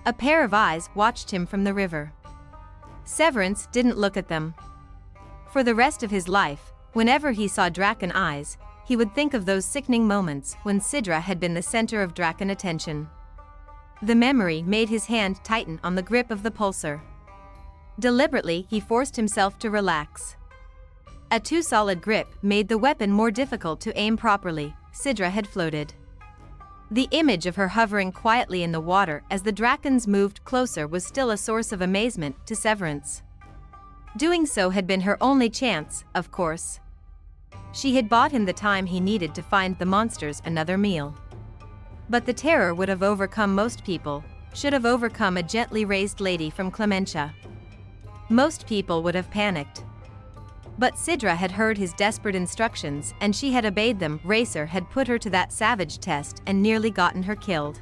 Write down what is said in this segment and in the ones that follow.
A pair of eyes watched him from the river. Severance didn't look at them. For the rest of his life, whenever he saw Draken eyes, he would think of those sickening moments when Cidra had been the center of Draken attention. The memory made his hand tighten on the grip of the pulsar. Deliberately, he forced himself to relax. A too solid grip made the weapon more difficult to aim properly. Cidra had floated. The image of her hovering quietly in the water as the Drakens moved closer was still a source of amazement to Severance. Doing so had been her only chance, of course. She had bought him the time he needed to find the monsters another meal. But the terror would have overcome most people, should have overcome a gently raised lady from Clementia. Most people would have panicked. But Cidra had heard his desperate instructions and she had obeyed them. Racer had put her to that savage test and nearly gotten her killed.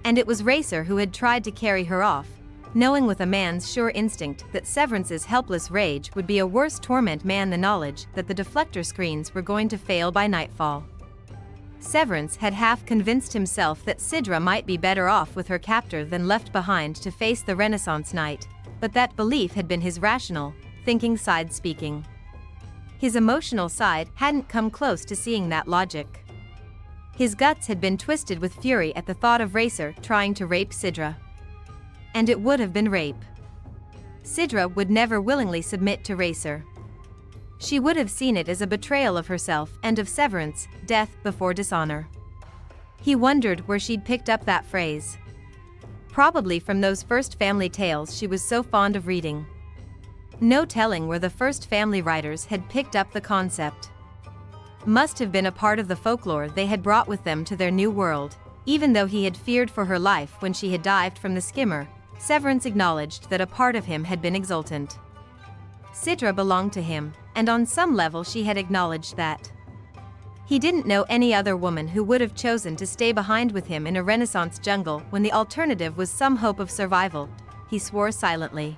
And it was Racer who had tried to carry her off, knowing with a man's sure instinct that Severance's helpless rage would be a worse torment than the knowledge that the deflector screens were going to fail by nightfall. Severance had half convinced himself that Cidra might be better off with her captor than left behind to face the Renaissance Knight, but that belief had been his rational, thinking side speaking. His emotional side hadn't come close to seeing that logic. His guts had been twisted with fury at the thought of Racer trying to rape Cidra. And it would have been rape. Cidra would never willingly submit to Racer. She would have seen it as a betrayal of herself and of Severance, death before dishonor. He wondered where she'd picked up that phrase. Probably from those first family tales she was so fond of reading. No telling where the first family writers had picked up the concept. Must have been a part of the folklore they had brought with them to their new world. Even though he had feared for her life when she had dived from the skimmer, Severance acknowledged that a part of him had been exultant. Cidra belonged to him, and on some level she had acknowledged that. He didn't know any other woman who would have chosen to stay behind with him in a Renaissance jungle when the alternative was some hope of survival. He swore silently.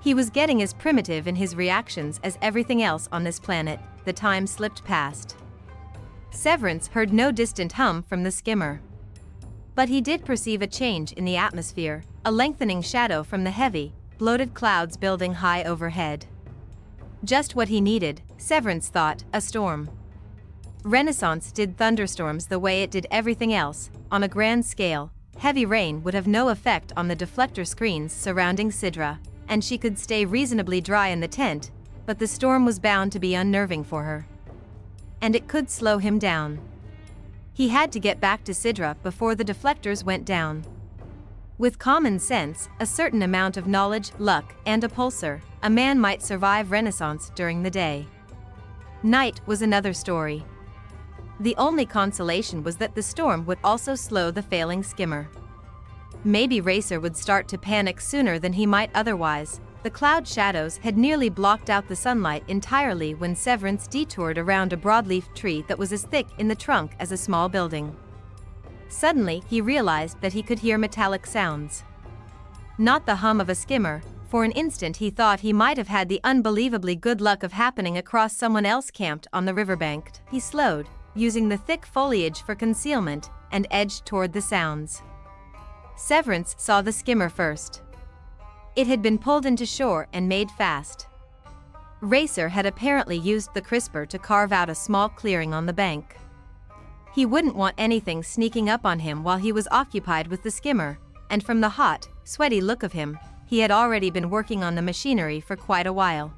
He was getting as primitive in his reactions as everything else on this planet. The time slipped past. Severance heard no distant hum from the skimmer. But he did perceive a change in the atmosphere, a lengthening shadow from the heavy, bloated clouds building high overhead. Just what he needed, Severance thought, a storm. Renaissance did thunderstorms the way it did everything else, on a grand scale. Heavy rain would have no effect on the deflector screens surrounding Cidra, and she could stay reasonably dry in the tent, but the storm was bound to be unnerving for her. And it could slow him down. He had to get back to Cidra before the deflectors went down. With common sense, a certain amount of knowledge, luck, and a pulsar, a man might survive Renaissance during the day. Night was another story. The only consolation was that the storm would also slow the failing skimmer. Maybe Racer would start to panic sooner than he might otherwise. The cloud shadows had nearly blocked out the sunlight entirely when Severance detoured around a broadleaf tree that was as thick in the trunk as a small building. Suddenly, he realized that he could hear metallic sounds. Not the hum of a skimmer. For an instant he thought he might have had the unbelievably good luck of happening across someone else camped on the riverbank. He slowed, using the thick foliage for concealment, and edged toward the sounds. Severance saw the skimmer first. It had been pulled into shore and made fast. Racer had apparently used the crisper to carve out a small clearing on the bank. He wouldn't want anything sneaking up on him while he was occupied with the skimmer, and from the hot, sweaty look of him, he had already been working on the machinery for quite a while.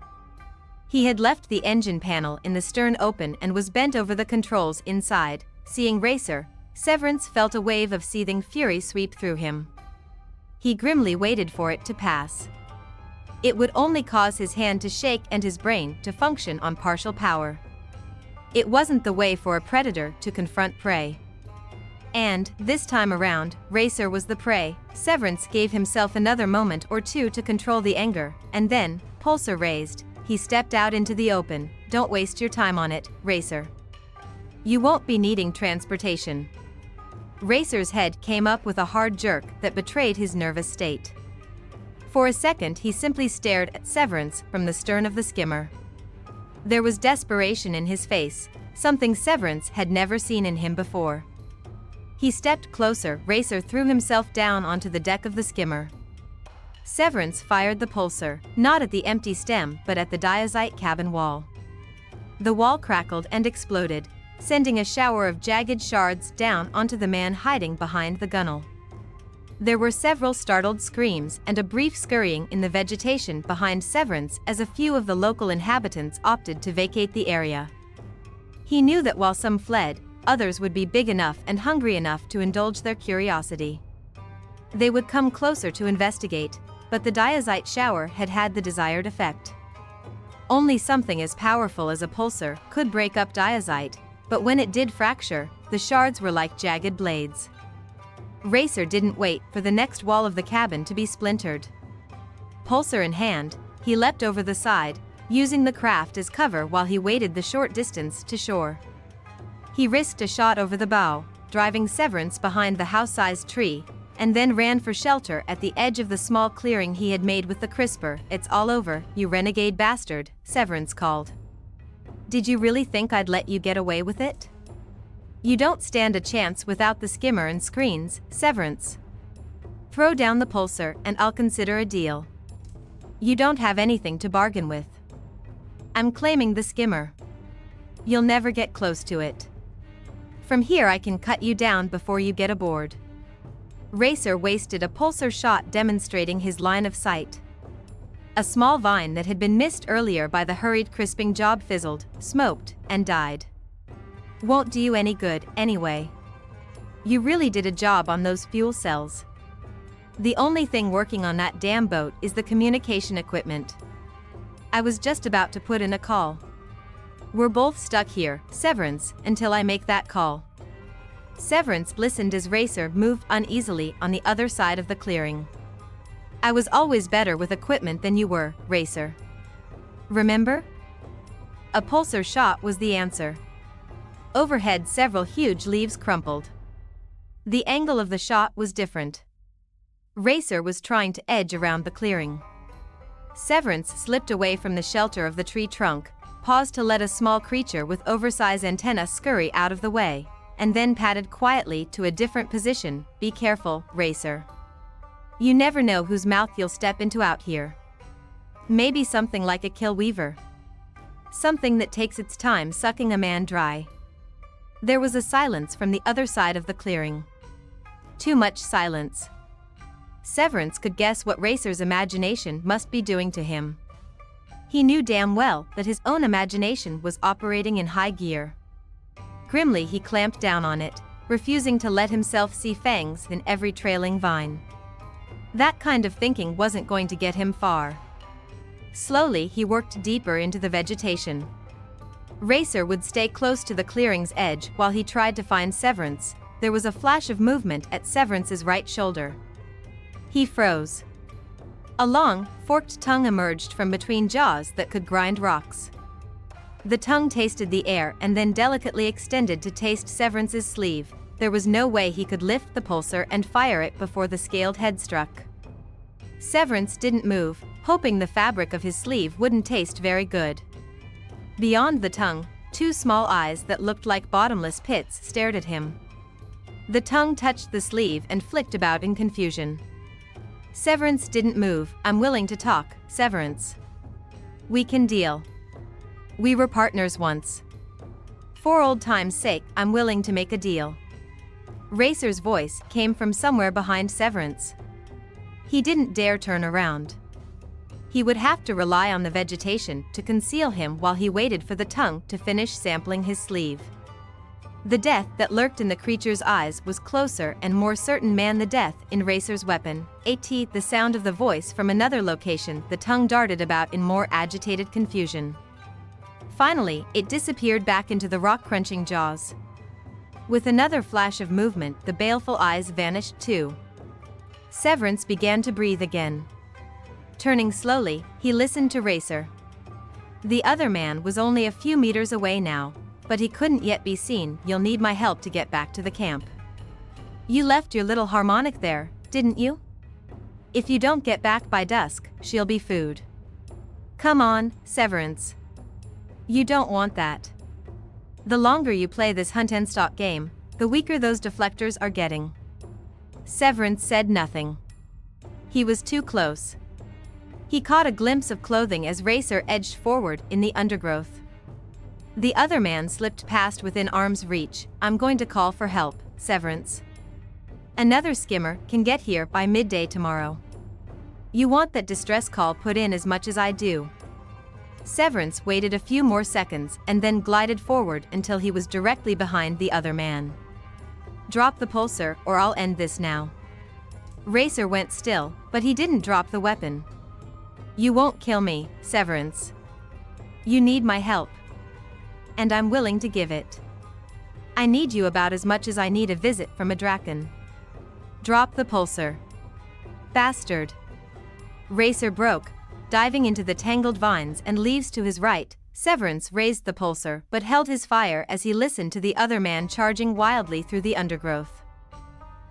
He had left the engine panel in the stern open and was bent over the controls inside. Seeing Racer, Severance felt a wave of seething fury sweep through him. He grimly waited for it to pass. It would only cause his hand to shake and his brain to function on partial power. It wasn't the way for a predator to confront prey. And, this time around, Racer was the prey. Severance gave himself another moment or two to control the anger, and then, pulsar raised, he stepped out into the open. Don't waste your time on it, Racer. You won't be needing transportation. Racer's head came up with a hard jerk that betrayed his nervous state. For a second he simply stared at Severance from the stern of the skimmer. There was desperation in his face, something Severance had never seen in him before. He stepped closer. Racer threw himself down onto the deck of the skimmer. Severance fired the pulsar, not at the empty stem but at the diazite cabin wall. The wall crackled and exploded, sending a shower of jagged shards down onto the man hiding behind the gunnel. There were several startled screams and a brief scurrying in the vegetation behind Severance as a few of the local inhabitants opted to vacate the area. He knew that while some fled, others would be big enough and hungry enough to indulge their curiosity. They would come closer to investigate, but the diazite shower had had the desired effect. Only something as powerful as a pulsar could break up diazite, but when it did fracture, the shards were like jagged blades. Racer didn't wait for the next wall of the cabin to be splintered. Pulsar in hand, he leapt over the side, using the craft as cover while he waded the short distance to shore. He risked a shot over the bow, driving Severance behind the house-sized tree, and then ran for shelter at the edge of the small clearing he had made with the crisper. "It's all over, you renegade bastard," Severance called. "Did you really think I'd let you get away with it? You don't stand a chance without the skimmer and screens, Severance. Throw down the pulsar and I'll consider a deal. You don't have anything to bargain with. I'm claiming the skimmer. You'll never get close to it. From here I can cut you down before you get aboard." Racer wasted a pulsar shot demonstrating his line of sight. A small vine that had been missed earlier by the hurried crisping job fizzled, smoked, and died. "Won't do you any good, anyway. You really did a job on those fuel cells. The only thing working on that damn boat is the communication equipment. I was just about to put in a call. We're both stuck here, Severance, until I make that call." Severance listened as Racer moved uneasily on the other side of the clearing. "I was always better with equipment than you were, Racer. Remember?" A pulsar shot was the answer. Overhead several huge leaves crumpled. The angle of the shot was different. Racer was trying to edge around the clearing. Severance slipped away from the shelter of the tree trunk, paused to let a small creature with oversized antennae scurry out of the way, and then padded quietly to a different position. "Be careful, Racer. You never know whose mouth you'll step into out here. Maybe something like a kill weaver. Something that takes its time sucking a man dry." There was a silence from the other side of the clearing. Too much silence. Severance could guess what Racer's imagination must be doing to him. He knew damn well that his own imagination was operating in high gear. Grimly he clamped down on it, refusing to let himself see fangs in every trailing vine. That kind of thinking wasn't going to get him far. Slowly he worked deeper into the vegetation. Racer would stay close to the clearing's edge while he tried to find Severance. There was a flash of movement at Severance's right shoulder. He froze. A long, forked tongue emerged from between jaws that could grind rocks. The tongue tasted the air and then delicately extended to taste Severance's sleeve. There was no way he could lift the pulsar and fire it before the scaled head struck. Severance didn't move, hoping the fabric of his sleeve wouldn't taste very good. Beyond the tongue, two small eyes that looked like bottomless pits stared at him. The tongue touched the sleeve and flicked about in confusion. Severance didn't move. "I'm willing to talk, Severance. We can deal. We were partners once. For old time's sake, I'm willing to make a deal." Racer's voice came from somewhere behind Severance. He didn't dare turn around. He would have to rely on the vegetation to conceal him while he waited for the tongue to finish sampling his sleeve. The death that lurked in the creature's eyes was closer and more certain than the death in Racer's weapon. The sound of the voice from another location. The tongue darted about in more agitated confusion. Finally, it disappeared back into the rock-crunching jaws. With another flash of movement, the baleful eyes vanished too. Severance began to breathe again. Turning slowly, he listened to Racer. The other man was only a few meters away now, but he couldn't yet be seen. "You'll need my help to get back to the camp. You left your little harmonic there, didn't you? If you don't get back by dusk, she'll be food. Come on, Severance. You don't want that. The longer you play this hunt and stalk game, the weaker those deflectors are getting. Severance said nothing. He was too close. He caught a glimpse of clothing as Racer edged forward in the undergrowth. The other man slipped past within arm's reach. I'm going to call for help, Severance. Another skimmer can get here by midday tomorrow. You want that distress call put in as much as I do. Severance waited a few more seconds and then glided forward until he was directly behind the other man. Drop the pulsar or I'll end this now. Racer went still, but he didn't drop the weapon. You won't kill me, Severance. You need my help. And I'm willing to give it. I need you about as much as I need a visit from a Draken. Drop the pulsar. Bastard. Racer broke, diving into the tangled vines and leaves to his right. Severance raised the pulsar but held his fire as he listened to the other man charging wildly through the undergrowth.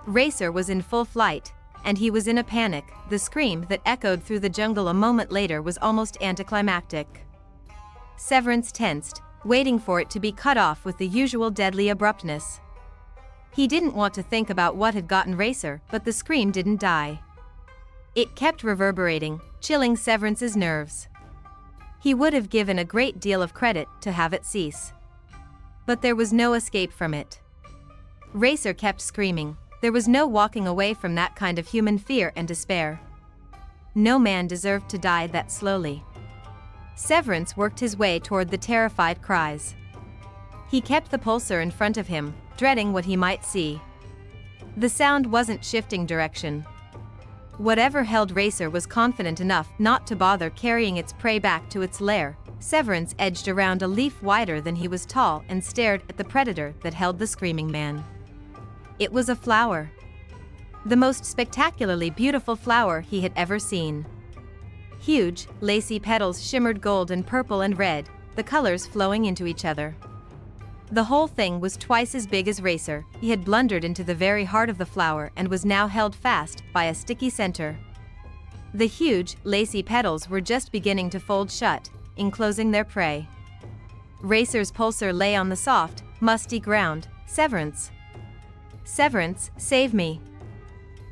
Racer was in full flight, and he was in a panic. The scream that echoed through the jungle a moment later was almost anticlimactic. Severance tensed, waiting for it to be cut off with the usual deadly abruptness. He didn't want to think about what had gotten Racer, but the scream didn't die. It kept reverberating, chilling Severance's nerves. He would have given a great deal of credit to have it cease. But there was no escape from it. Racer kept screaming. There was no walking away from that kind of human fear and despair. No man deserved to die that slowly. Severance worked his way toward the terrified cries. He kept the pulsar in front of him, dreading what he might see. The sound wasn't shifting direction. Whatever held Racer was confident enough not to bother carrying its prey back to its lair. Severance edged around a leaf wider than he was tall and stared at the predator that held the screaming man. It was a flower. The most spectacularly beautiful flower he had ever seen. Huge, lacy petals shimmered gold and purple and red, the colors flowing into each other. The whole thing was twice as big as Racer. He had blundered into the very heart of the flower and was now held fast by a sticky center. The huge, lacy petals were just beginning to fold shut, enclosing their prey. Racer's pulsar lay on the soft, musty ground. Severance. Severance, save me.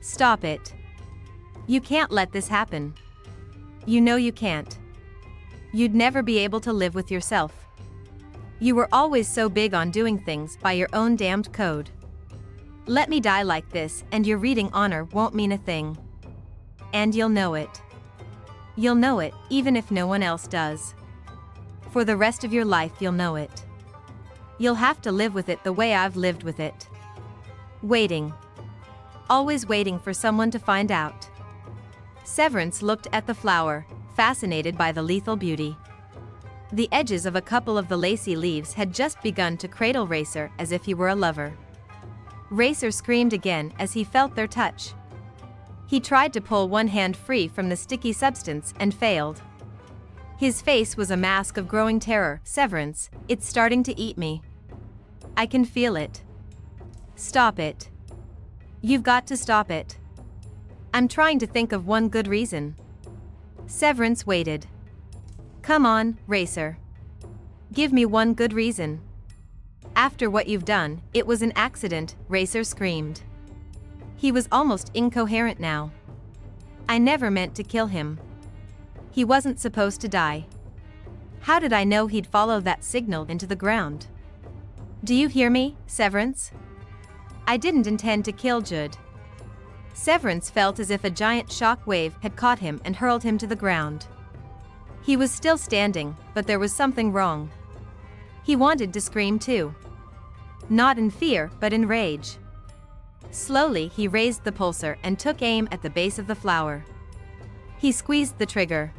Stop it. You can't let this happen. You know you can't. You'd never be able to live with yourself. You were always so big on doing things by your own damned code. Let me die like this and your reading honor won't mean a thing. And you'll know it. You'll know it, even if no one else does. For the rest of your life you'll know it. You'll have to live with it the way I've lived with it. Waiting. Always waiting for someone to find out. Severance looked at the flower, fascinated by the lethal beauty. The edges of a couple of the lacy leaves had just begun to cradle Racer as if he were a lover. Racer screamed again as he felt their touch. He tried to pull one hand free from the sticky substance and failed. His face was a mask of growing terror. Severance, it's starting to eat me. I can feel it. Stop it. You've got to stop it. I'm trying to think of one good reason. Severance waited. Come on, Racer. Give me one good reason. After what you've done, it was an accident, Racer screamed. He was almost incoherent now. I never meant to kill him. He wasn't supposed to die. How did I know he'd follow that signal into the ground? Do you hear me, Severance? I didn't intend to kill Jude. Severance felt as if a giant shock wave had caught him and hurled him to the ground. He was still standing, but there was something wrong. He wanted to scream too. Not in fear, but in rage. Slowly he raised the pulsar and took aim at the base of the flower. He squeezed the trigger.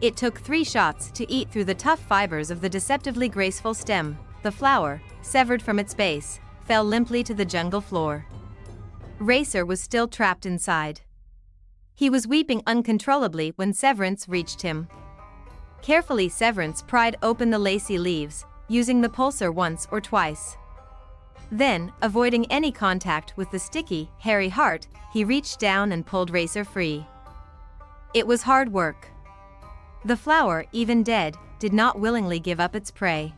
It took 3 shots to eat through the tough fibers of the deceptively graceful stem. The flower, severed from its base, fell limply to the jungle floor. Racer was still trapped inside. He was weeping uncontrollably when Severance reached him. Carefully Severance pried open the lacy leaves, using the pulsar once or twice. Then, avoiding any contact with the sticky, hairy heart, he reached down and pulled Racer free. It was hard work. The flower, even dead, did not willingly give up its prey.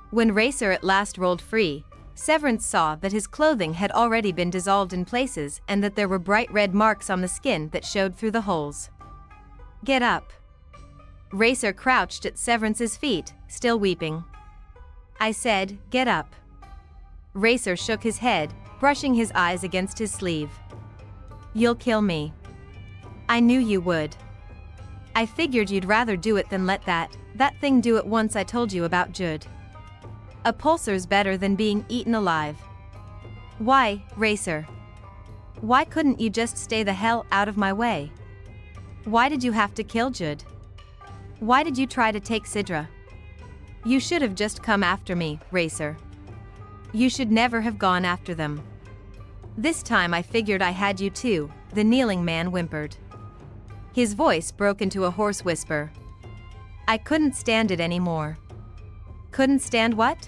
When Racer at last rolled free, Severance saw that his clothing had already been dissolved in places and that there were bright red marks on the skin that showed through the holes. "Get up." Racer crouched at Severance's feet, still weeping. "I said, get up." Racer shook his head, brushing his eyes against his sleeve. "You'll kill me." "I knew you would. I figured you'd rather do it than let that thing do it once I told you about Judd. A pulsar's better than being eaten alive." "Why, Racer? Why couldn't you just stay the hell out of my way? Why did you have to kill Judd? Why did you try to take Cidra? You should have just come after me, Racer. You should never have gone after them." "This time I figured I had you too," the kneeling man whimpered. His voice broke into a hoarse whisper. "I couldn't stand it anymore." "Couldn't stand what?"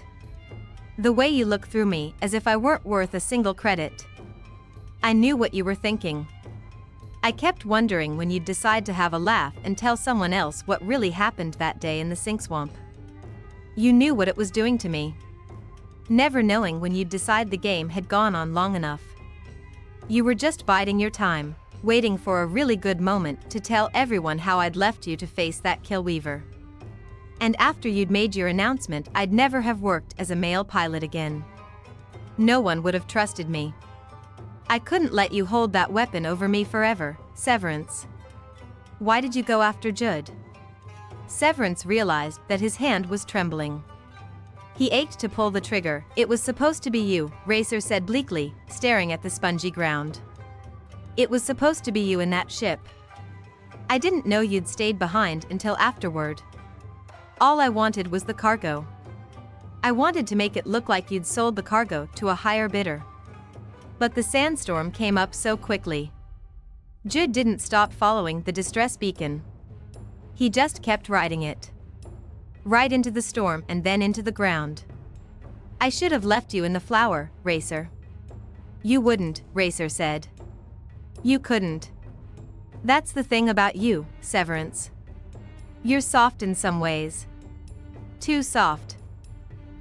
"The way you look through me as if I weren't worth a single credit." "I knew what you were thinking. I kept wondering when you'd decide to have a laugh and tell someone else what really happened that day in the sink swamp. You knew what it was doing to me. Never knowing when you'd decide the game had gone on long enough. You were just biding your time, waiting for a really good moment to tell everyone how I'd left you to face that Killweaver. And after you'd made your announcement, I'd never have worked as a male pilot again. No one would have trusted me. I couldn't let you hold that weapon over me forever, Severance. Why did you go after Judd?" Severance realized that his hand was trembling. He ached to pull the trigger. "It was supposed to be you," Racer said bleakly, staring at the spongy ground. "It was supposed to be you in that ship. I didn't know you'd stayed behind until afterward. All I wanted was the cargo. I wanted to make it look like you'd sold the cargo to a higher bidder. But the sandstorm came up so quickly. Judd didn't stop following the distress beacon. He just kept riding it. Right into the storm and then into the ground. I should have left you in the flower, Racer." "You wouldn't," Racer said. "You couldn't. That's the thing about you, Severance. You're soft in some ways. Too soft."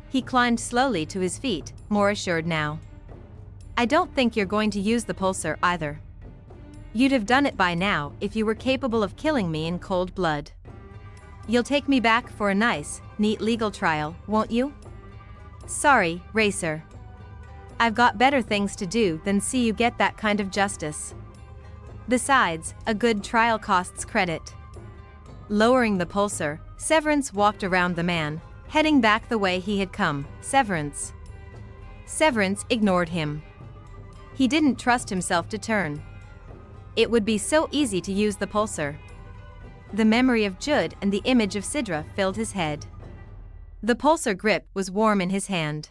He climbed slowly to his feet, more assured now. "I don't think you're going to use the pulsar either. You'd have done it by now if you were capable of killing me in cold blood. You'll take me back for a nice, neat legal trial, won't you?" "Sorry, Racer. I've got better things to do than see you get that kind of justice. Besides, a good trial costs credit." Lowering the pulsar, Severance walked around the man, heading back the way he had come. Severance. Severance ignored him. He didn't trust himself to turn. It would be so easy to use the pulsar. The memory of Judd and the image of Cidra filled his head. The pulsar grip was warm in his hand.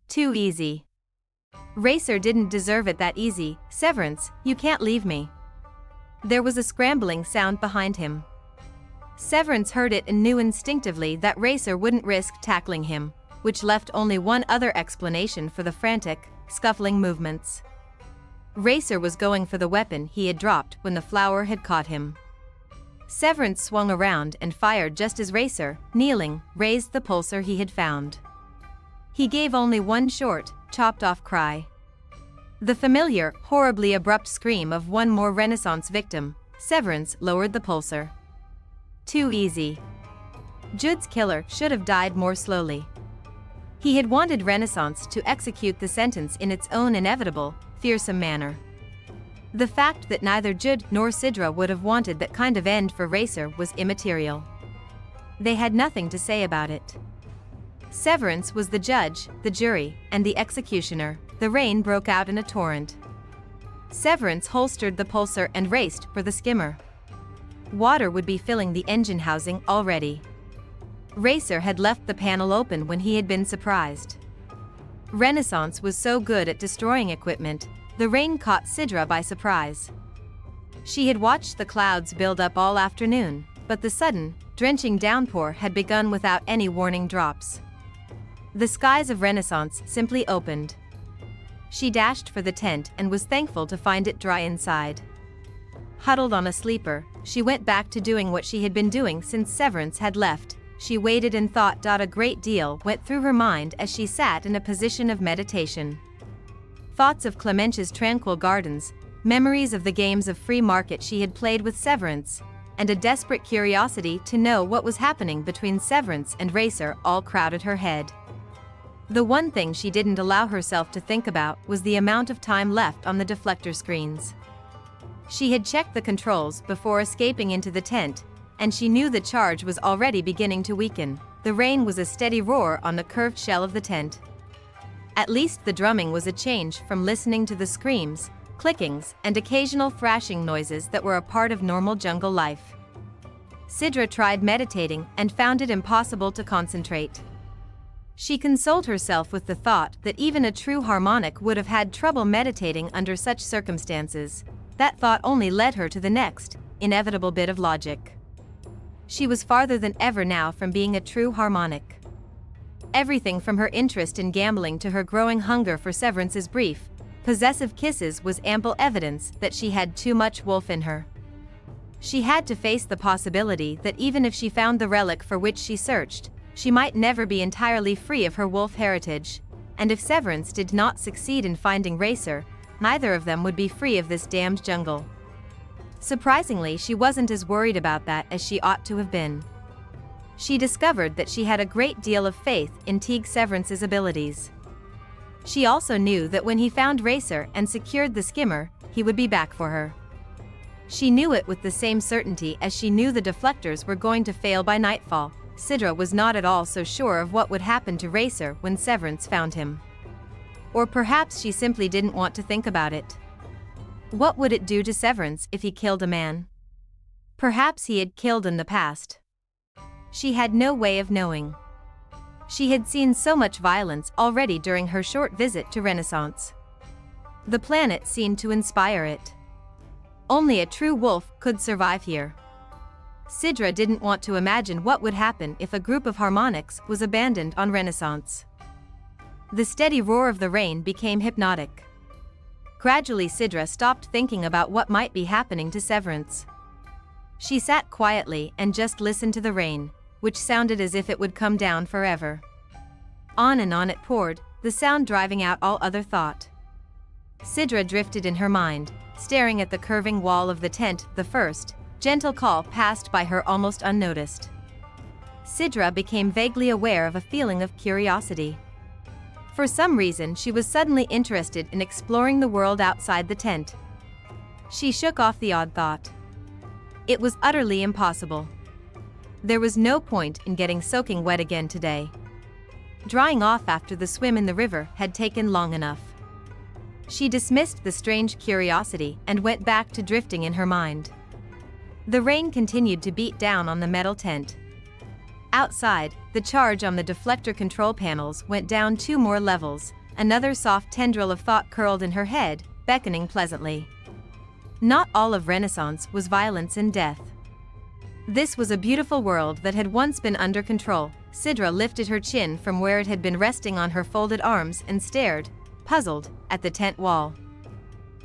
Too easy. Racer didn't deserve it that easy. "Severance, you can't leave me." There was a scrambling sound behind him. Severance heard it and knew instinctively that Racer wouldn't risk tackling him, which left only one other explanation for the frantic, scuffling movements. Racer was going for the weapon he had dropped when the flower had caught him. Severance swung around and fired just as Racer, kneeling, raised the pulsar he had found. He gave only one short, chopped-off cry. The familiar, horribly abrupt scream of one more Renaissance victim. Severance lowered the pulsar. Too easy. Judd's killer should have died more slowly. He had wanted Renaissance to execute the sentence in its own inevitable, fearsome manner. The fact that neither Judd nor Cidra would have wanted that kind of end for Racer was immaterial. They had nothing to say about it. Severance was the judge, the jury, and the executioner. The rain broke out in a torrent. Severance holstered the pulsar and raced for the skimmer. Water would be filling the engine housing already. Racer had left the panel open when he had been surprised. Renaissance was so good at destroying equipment, the rain caught Cidra by surprise. She had watched the clouds build up all afternoon, but the sudden, drenching downpour had begun without any warning drops. The skies of Renaissance simply opened. She dashed for the tent and was thankful to find it dry inside. Huddled on a sleeper, she went back to doing what she had been doing since Severance had left, she waited and thought. A great deal went through her mind as she sat in a position of meditation. Thoughts of Clementia's tranquil gardens, memories of the games of free market she had played with Severance, and a desperate curiosity to know what was happening between Severance and Racer all crowded her head. The one thing she didn't allow herself to think about was the amount of time left on the deflector screens. She had checked the controls before escaping into the tent, and she knew the charge was already beginning to weaken. The rain was a steady roar on the curved shell of the tent. At least the drumming was a change from listening to the screams, clickings, and occasional thrashing noises that were a part of normal jungle life. Cidra tried meditating and found it impossible to concentrate. She consoled herself with the thought that even a true harmonic would have had trouble meditating under such circumstances. That thought only led her to the next, inevitable bit of logic. She was farther than ever now from being a true harmonic. Everything from her interest in gambling to her growing hunger for Severance's brief, possessive kisses was ample evidence that she had too much wolf in her. She had to face the possibility that even if she found the relic for which she searched, she might never be entirely free of her wolf heritage, and if Severance did not succeed in finding Racer, neither of them would be free of this damned jungle. Surprisingly, she wasn't as worried about that as she ought to have been. She discovered that she had a great deal of faith in Teague Severance's abilities. She also knew that when he found Racer and secured the skimmer, he would be back for her. She knew it with the same certainty as she knew the deflectors were going to fail by nightfall. Cidra was not at all so sure of what would happen to Racer when Severance found him. Or perhaps she simply didn't want to think about it. What would it do to Severance if he killed a man? Perhaps he had killed in the past. She had no way of knowing. She had seen so much violence already during her short visit to Renaissance. The planet seemed to inspire it. Only a true wolf could survive here. Cidra didn't want to imagine what would happen if a group of harmonics was abandoned on Renaissance. The steady roar of the rain became hypnotic. Gradually, Cidra stopped thinking about what might be happening to Severance. She sat quietly and just listened to the rain, which sounded as if it would come down forever. On and on it poured, the sound driving out all other thought. Cidra drifted in her mind, staring at the curving wall of the tent. The first, gentle call passed by her almost unnoticed. Cidra became vaguely aware of a feeling of curiosity. For some reason, she was suddenly interested in exploring the world outside the tent. She shook off the odd thought. It was utterly impossible. There was no point in getting soaking wet again today. Drying off after the swim in the river had taken long enough. She dismissed the strange curiosity and went back to drifting in her mind. The rain continued to beat down on the metal tent. Outside, the charge on the deflector control panels went down 2 more levels. Another soft tendril of thought curled in her head, beckoning pleasantly. Not all of Renaissance was violence and death. This was a beautiful world that had once been under control. Cidra lifted her chin from where it had been resting on her folded arms and stared, puzzled, at the tent wall.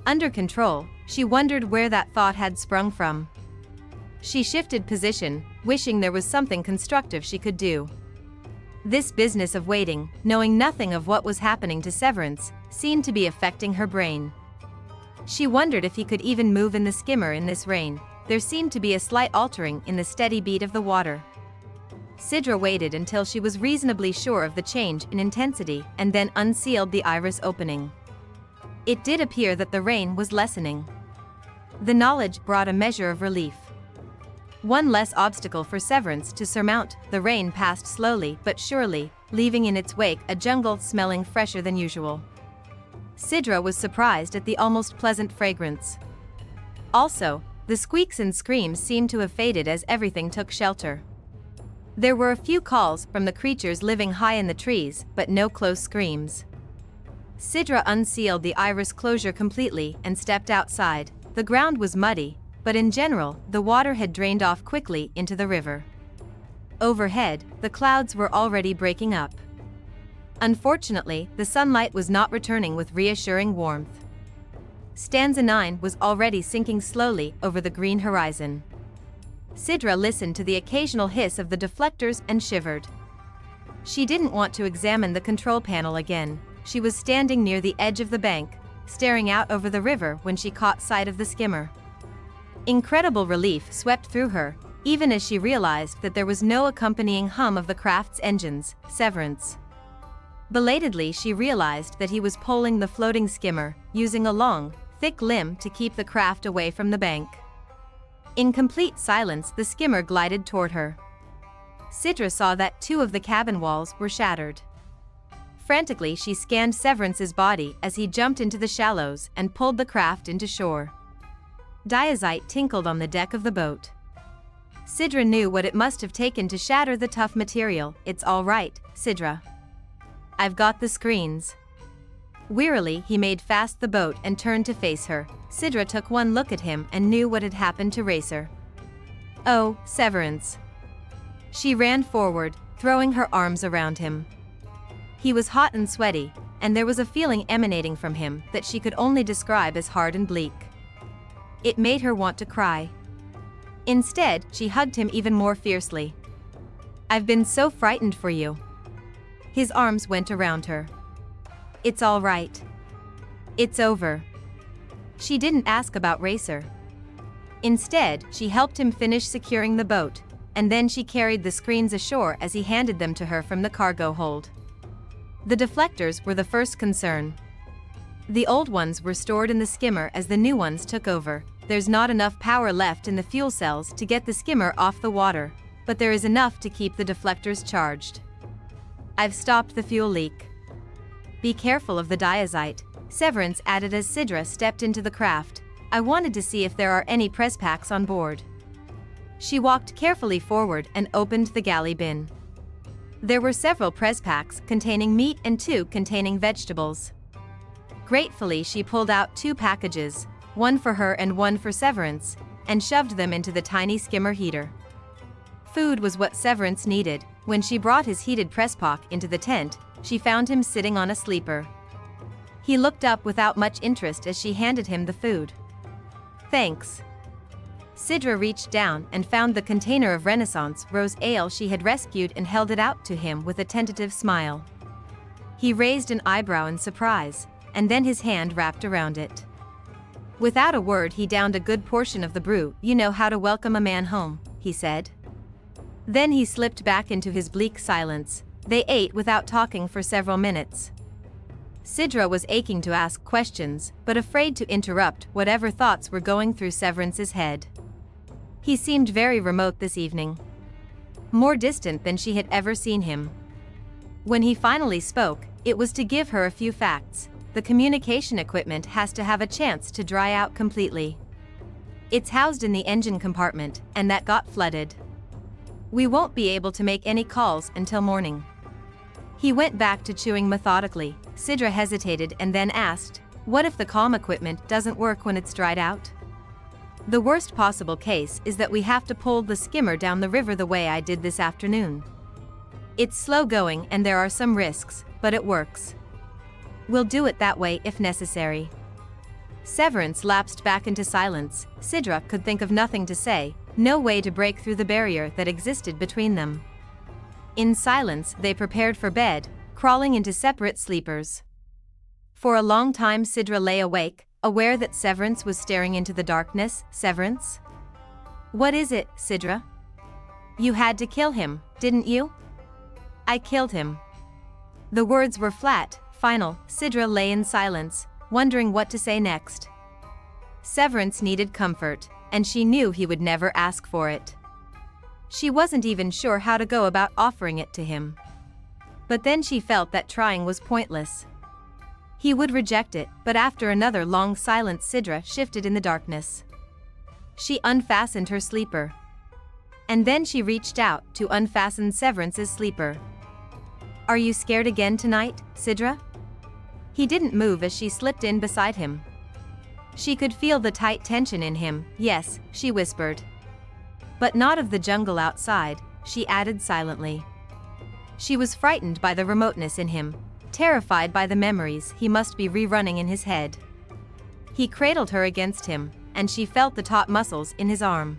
Under control, she wondered where that thought had sprung from. She shifted position, wishing there was something constructive she could do. This business of waiting, knowing nothing of what was happening to Severance, seemed to be affecting her brain. She wondered if he could even move in the skimmer in this rain. There seemed to be a slight altering in the steady beat of the water. Cidra waited until she was reasonably sure of the change in intensity and then unsealed the iris opening. It did appear that the rain was lessening. The knowledge brought a measure of relief. One less obstacle for Severance to surmount. The rain passed slowly but surely, leaving in its wake a jungle smelling fresher than usual. Cidra was surprised at the almost pleasant fragrance. Also, the squeaks and screams seemed to have faded as everything took shelter. There were a few calls from the creatures living high in the trees, but no close screams. Cidra unsealed the iris closure completely and stepped outside. The ground was muddy, but in general, the water had drained off quickly into the river. Overhead, the clouds were already breaking up. Unfortunately, the sunlight was not returning with reassuring warmth. Stanza 9 was already sinking slowly over the green horizon. Cidra listened to the occasional hiss of the deflectors and shivered. She didn't want to examine the control panel again. She was standing near the edge of the bank, staring out over the river when she caught sight of the skimmer. Incredible relief swept through her, even as she realized that there was no accompanying hum of the craft's engines. Severance. Belatedly, she realized that he was poling the floating skimmer, using a long, thick limb to keep the craft away from the bank. In complete silence, the skimmer glided toward her. Cidra saw that 2 of the cabin walls were shattered. Frantically, she scanned Severance's body as he jumped into the shallows and pulled the craft into shore. Diazite tinkled on the deck of the boat. Cidra knew what it must have taken to shatter the tough material. "It's all right, Cidra. I've got the screens." Wearily, he made fast the boat and turned to face her. Cidra took one look at him and knew what had happened to Racer. "Oh, Severance." She ran forward, throwing her arms around him. He was hot and sweaty, and there was a feeling emanating from him that she could only describe as hard and bleak. It made her want to cry. Instead, she hugged him even more fiercely. "I've been so frightened for you." His arms went around her. "It's all right. It's over." She didn't ask about Racer. Instead, she helped him finish securing the boat, and then she carried the screens ashore as he handed them to her from the cargo hold. The deflectors were the first concern. The old ones were stored in the skimmer as the new ones took over. There's not enough power left in the fuel cells to get the skimmer off the water, but there is enough to keep the deflectors charged. "I've stopped the fuel leak." "Be careful of the diazite," Severance added as Cidra stepped into the craft. "I wanted to see if there are any press packs on board." She walked carefully forward and opened the galley bin. There were several press packs containing meat and 2 containing vegetables. Gratefully, she pulled out 2 packages, one for her and one for Severance, and shoved them into the tiny skimmer heater. Food was what Severance needed. When she brought his heated press pack into the tent, she found him sitting on a sleeper. He looked up without much interest as she handed him the food. "Thanks." Cidra reached down and found the container of Renaissance rose ale she had rescued and held it out to him with a tentative smile. He raised an eyebrow in surprise, and then his hand wrapped around it. Without a word, he downed a good portion of the brew. "You know how to welcome a man home," he said. Then he slipped back into his bleak silence. They ate without talking for several minutes. Cidra was aching to ask questions, but afraid to interrupt whatever thoughts were going through Severance's head. He seemed very remote this evening. More distant than she had ever seen him. When he finally spoke, it was to give her a few facts. The communication equipment has to have a chance to dry out completely. It's housed in the engine compartment, and that got flooded. We won't be able to make any calls until morning. He went back to chewing methodically. Cidra hesitated and then asked, "What if the comm equipment doesn't work when it's dried out?" "The worst possible case is that we have to pull the skimmer down the river the way I did this afternoon. It's slow going and there are some risks, but it works. We'll do it that way if necessary." Severance lapsed back into silence. Cidra could think of nothing to say, no way to break through the barrier that existed between them. In silence, they prepared for bed, crawling into separate sleepers. For a long time Cidra lay awake, aware that Severance was staring into the darkness. "Severance? What is it, Cidra? You had to kill him, didn't you?" "I killed him." The words were flat, final. Cidra lay in silence, wondering what to say next. Severance needed comfort, and she knew he would never ask for it. She wasn't even sure how to go about offering it to him. But then she felt that trying was pointless. He would reject it, but after another long silence Cidra shifted in the darkness. She unfastened her sleeper. And then she reached out to unfasten Severance's sleeper. "Are you scared again tonight, Cidra?" He didn't move as she slipped in beside him. She could feel the tight tension in him. "Yes," she whispered. "But not of the jungle outside," she added silently. She was frightened by the remoteness in him, terrified by the memories he must be rerunning in his head. He cradled her against him, and she felt the taut muscles in his arm.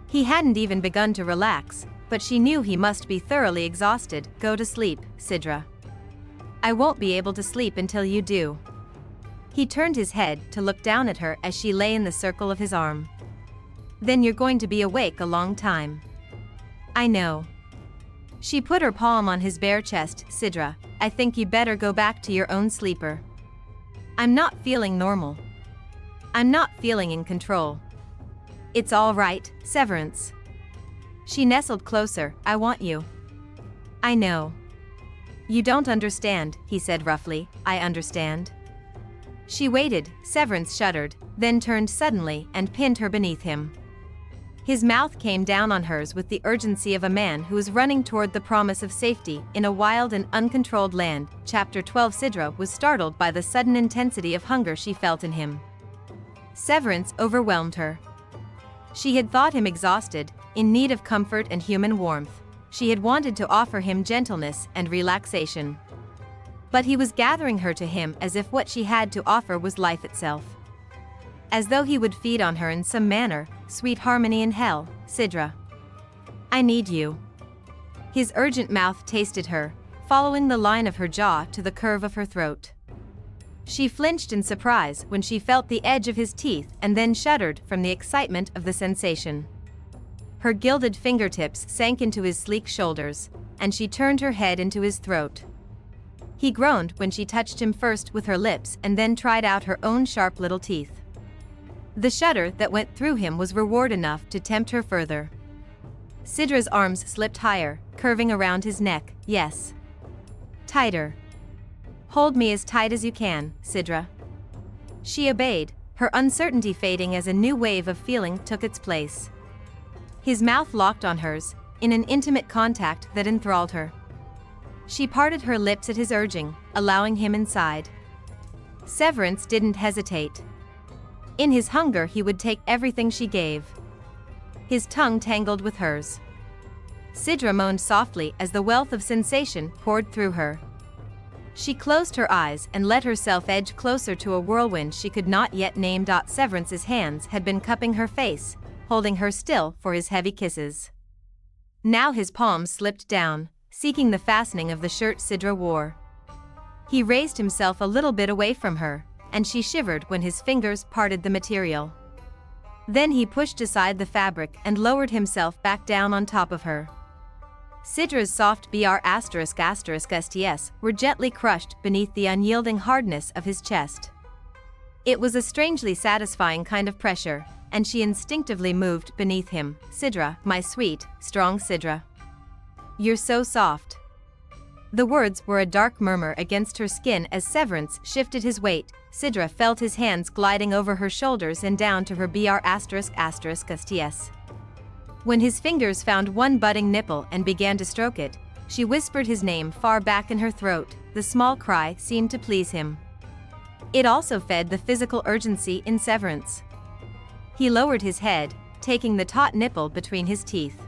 He hadn't even begun to relax, but she knew he must be thoroughly exhausted. Go to sleep, Cidra. I won't be able to sleep until you do. He turned his head to look down at her as she lay in the circle of his arm. Then you're going to be awake a long time. I know. She put her palm on his bare chest. Cidra, I think you better go back to your own sleeper. I'm not feeling normal. I'm not feeling in control. It's all right, Severance. She nestled closer. I want you. I know. You don't understand, he said roughly. I understand. She waited. Severance shuddered, then turned suddenly and pinned her beneath him. His mouth came down on hers with the urgency of a man who is running toward the promise of safety in a wild and uncontrolled land. Chapter 12. Cidra was startled by the sudden intensity of hunger she felt in him. Severance overwhelmed her. She had thought him exhausted, in need of comfort and human warmth. She had wanted to offer him gentleness and relaxation. But he was gathering her to him as if what she had to offer was life itself. As though he would feed on her in some manner. Sweet harmony in hell, Cidra. I need you. His urgent mouth tasted her, following the line of her jaw to the curve of her throat. She flinched in surprise when she felt the edge of his teeth and then shuddered from the excitement of the sensation. Her gilded fingertips sank into his sleek shoulders, and she turned her head into his throat. He groaned when she touched him first with her lips and then tried out her own sharp little teeth. The shudder that went through him was reward enough to tempt her further. Cidra's arms slipped higher, curving around his neck. Yes. Tighter. Hold me as tight as you can, Cidra. She obeyed, her uncertainty fading as a new wave of feeling took its place. His mouth locked on hers, in an intimate contact that enthralled her. She parted her lips at his urging, allowing him inside. Severance didn't hesitate. In his hunger he would take everything she gave. His tongue tangled with hers. Cidra moaned softly as the wealth of sensation poured through her. She closed her eyes and let herself edge closer to a whirlwind she could not yet name. Severance's hands had been cupping her face, holding her still for his heavy kisses. Now his palms slipped down, seeking the fastening of the shirt Cidra wore. He raised himself a little bit away from her, and she shivered when his fingers parted the material. Then he pushed aside the fabric and lowered himself back down on top of her. Cidra's soft ********* were gently crushed beneath the unyielding hardness of his chest. It was a strangely satisfying kind of pressure, and she instinctively moved beneath him. Cidra, my sweet, strong Cidra. You're so soft. The words were a dark murmur against her skin as Severance shifted his weight. Cidra felt his hands gliding over her shoulders and down to her *********. When his fingers found one budding nipple and began to stroke it, she whispered his name far back in her throat. The small cry seemed to please him. It also fed the physical urgency in Severance. He lowered his head, taking the taut nipple between his teeth.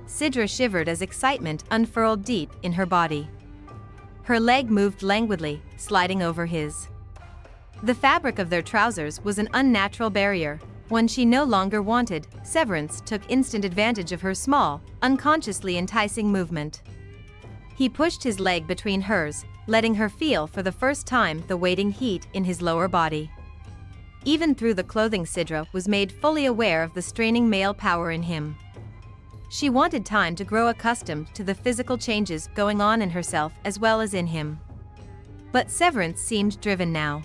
Cidra shivered as excitement unfurled deep in her body. Her leg moved languidly, sliding over his. The fabric of their trousers was an unnatural barrier, one she no longer wanted. Severance took instant advantage of her small, unconsciously enticing movement. He pushed his leg between hers, letting her feel for the first time the waiting heat in his lower body. Even through the clothing, Cidra was made fully aware of the straining male power in him. She wanted time to grow accustomed to the physical changes going on in herself as well as in him. But Severance seemed driven now.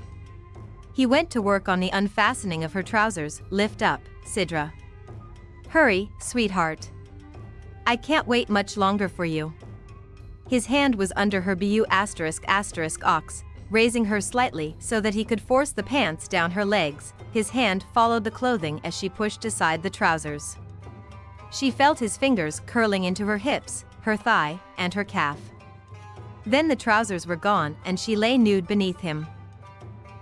He went to work on the unfastening of her trousers. Lift up, Cidra. Hurry, sweetheart. I can't wait much longer for you. His hand was under her *******, raising her slightly so that he could force the pants down her legs. His hand followed the clothing as she pushed aside the trousers. She felt his fingers curling into her hips, her thigh, and her calf. Then the trousers were gone and she lay nude beneath him.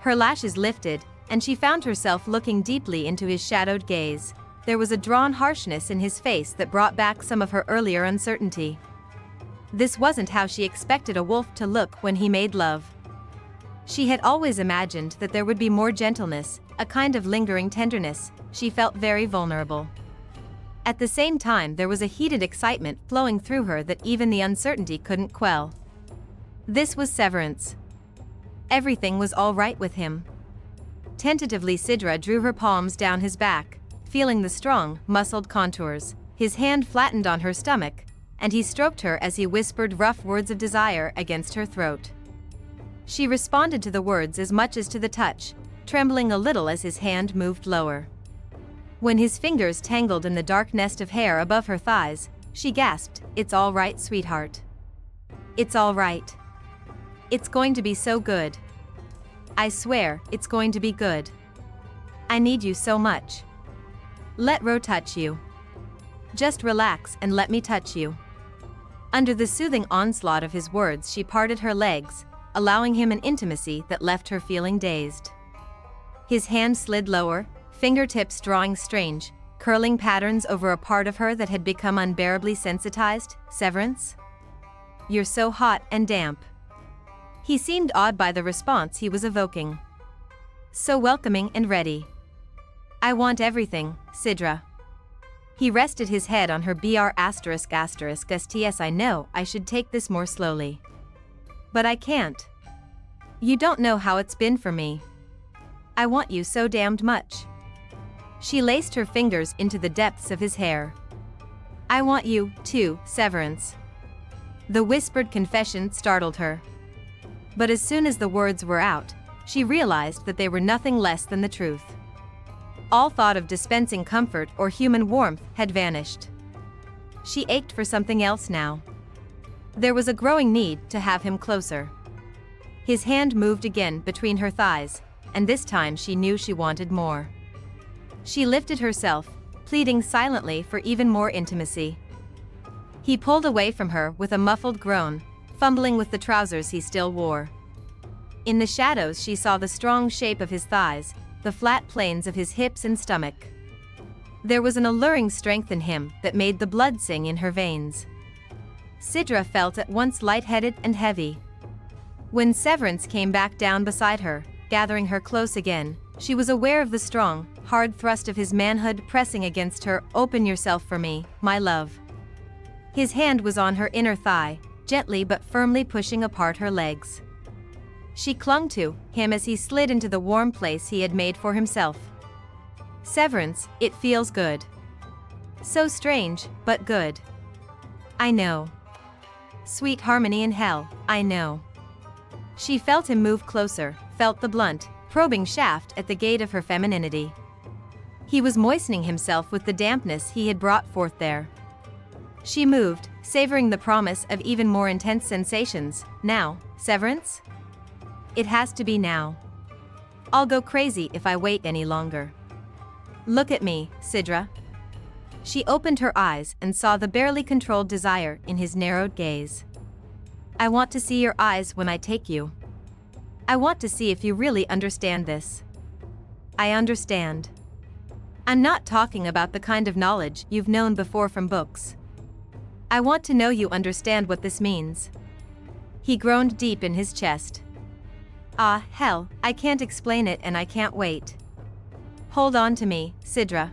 Her lashes lifted, and she found herself looking deeply into his shadowed gaze. There was a drawn harshness in his face that brought back some of her earlier uncertainty. This wasn't how she expected a wolf to look when he made love. She had always imagined that there would be more gentleness, a kind of lingering tenderness. She felt very vulnerable. At the same time, there was a heated excitement flowing through her that even the uncertainty couldn't quell. This was Severance. Everything was all right with him. Tentatively, Cidra drew her palms down his back, feeling the strong, muscled contours. His hand flattened on her stomach, and he stroked her as he whispered rough words of desire against her throat. She responded to the words as much as to the touch, trembling a little as his hand moved lower. When his fingers tangled in the dark nest of hair above her thighs, she gasped, "It's all right, sweetheart. It's all right. It's going to be so good. I swear, it's going to be good. I need you so much. Let Ro touch you. Just relax and let me touch you." Under the soothing onslaught of his words, she parted her legs, allowing him an intimacy that left her feeling dazed. His hand slid lower, fingertips drawing strange, curling patterns over a part of her that had become unbearably sensitized. "Severance? You're so hot and damp." He seemed awed by the response he was evoking. "So welcoming and ready." "I want everything, Cidra." He rested his head on her ********. "I know I should take this more slowly. But I can't. You don't know how it's been for me. I want you so damned much." She laced her fingers into the depths of his hair. "I want you, too, Severance." The whispered confession startled her. But as soon as the words were out, she realized that they were nothing less than the truth. All thought of dispensing comfort or human warmth had vanished. She ached for something else now. There was a growing need to have him closer. His hand moved again between her thighs, and this time she knew she wanted more. She lifted herself, pleading silently for even more intimacy. He pulled away from her with a muffled groan, fumbling with the trousers he still wore. In the shadows she saw the strong shape of his thighs, the flat planes of his hips and stomach. There was an alluring strength in him that made the blood sing in her veins. Cidra felt at once lightheaded and heavy. When Severance came back down beside her, gathering her close again, she was aware of the strong, hard thrust of his manhood pressing against her. "Open yourself for me, my love." His hand was on her inner thigh, gently but firmly pushing apart her legs. She clung to him as he slid into the warm place he had made for himself. "Severance, it feels good. So strange, but good. I know. Sweet harmony in hell, I know." She felt him move closer, felt the blunt, probing shaft at the gate of her femininity. He was moistening himself with the dampness he had brought forth there. She moved, savoring the promise of even more intense sensations. "Now, Severance? It has to be now. I'll go crazy if I wait any longer. Look at me, Cidra." She opened her eyes and saw the barely controlled desire in his narrowed gaze. "I want to see your eyes when I take you. I want to see if you really understand this." "I understand. I'm not talking about the kind of knowledge you've known before from books. I want to know you understand what this means." He groaned deep in his chest. "Ah, hell, I can't explain it and I can't wait. Hold on to me, Cidra.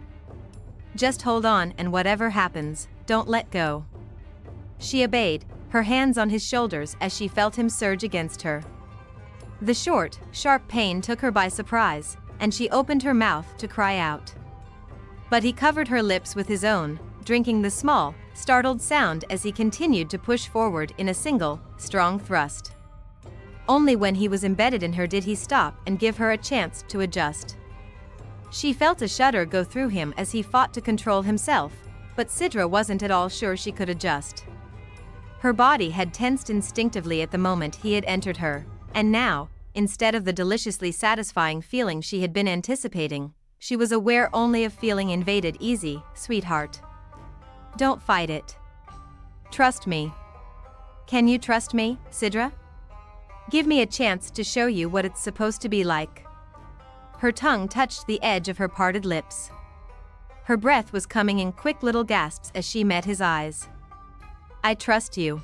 Just hold on, and whatever happens, don't let go." She obeyed, her hands on his shoulders as she felt him surge against her. The short, sharp pain took her by surprise, and she opened her mouth to cry out. But he covered her lips with his own, drinking the small, startled sound as he continued to push forward in a single, strong thrust. Only when he was embedded in her did he stop and give her a chance to adjust. She felt a shudder go through him as he fought to control himself, but Cidra wasn't at all sure she could adjust. Her body had tensed instinctively at the moment he had entered her, and now, instead of the deliciously satisfying feeling she had been anticipating, she was aware only of feeling invaded. "Easy, sweetheart. Don't fight it. Trust me. Can you trust me, Cidra? Give me a chance to show you what it's supposed to be like." Her tongue touched the edge of her parted lips. Her breath was coming in quick little gasps as she met his eyes. "I trust you."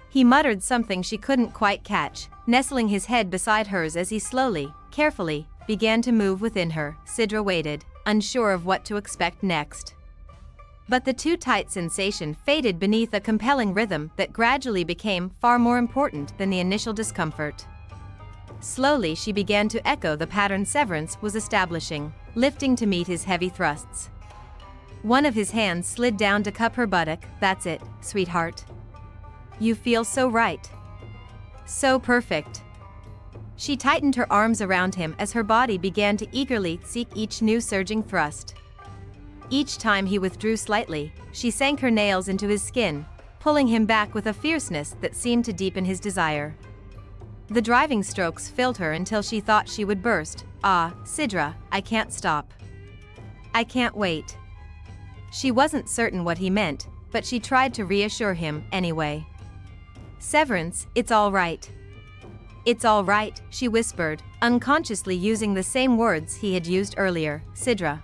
He muttered something she couldn't quite catch, nestling his head beside hers as he slowly, carefully, began to move within her. Cidra waited, unsure of what to expect next. But the too-tight sensation faded beneath a compelling rhythm that gradually became far more important than the initial discomfort. Slowly she began to echo the pattern Severance was establishing, lifting to meet his heavy thrusts. One of his hands slid down to cup her buttock. "That's it, sweetheart. You feel so right. So perfect." She tightened her arms around him as her body began to eagerly seek each new surging thrust. Each time he withdrew slightly, she sank her nails into his skin, pulling him back with a fierceness that seemed to deepen his desire. The driving strokes filled her until she thought she would burst. "Ah, Cidra, I can't stop. I can't wait." She wasn't certain what he meant, but she tried to reassure him anyway. "Severance, it's all right. It's all right," she whispered, unconsciously using the same words he had used earlier. "Cidra."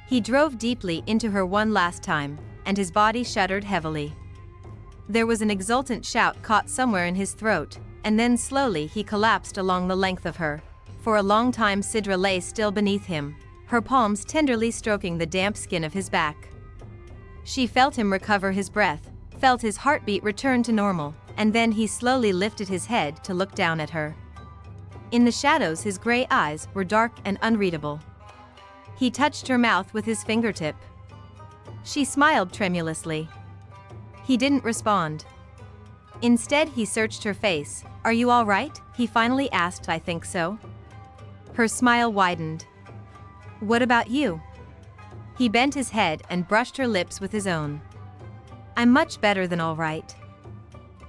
He drove deeply into her one last time, and his body shuddered heavily. There was an exultant shout caught somewhere in his throat, and then slowly he collapsed along the length of her. For a long time Cidra lay still beneath him, her palms tenderly stroking the damp skin of his back. She felt him recover his breath, felt his heartbeat return to normal, and then he slowly lifted his head to look down at her. In the shadows his gray eyes were dark and unreadable. He touched her mouth with his fingertip. She smiled tremulously. He didn't respond. Instead he searched her face. "Are you all right?" he finally asked. "I think so." Her smile widened. "What about you?" He bent his head and brushed her lips with his own. "I'm much better than all right.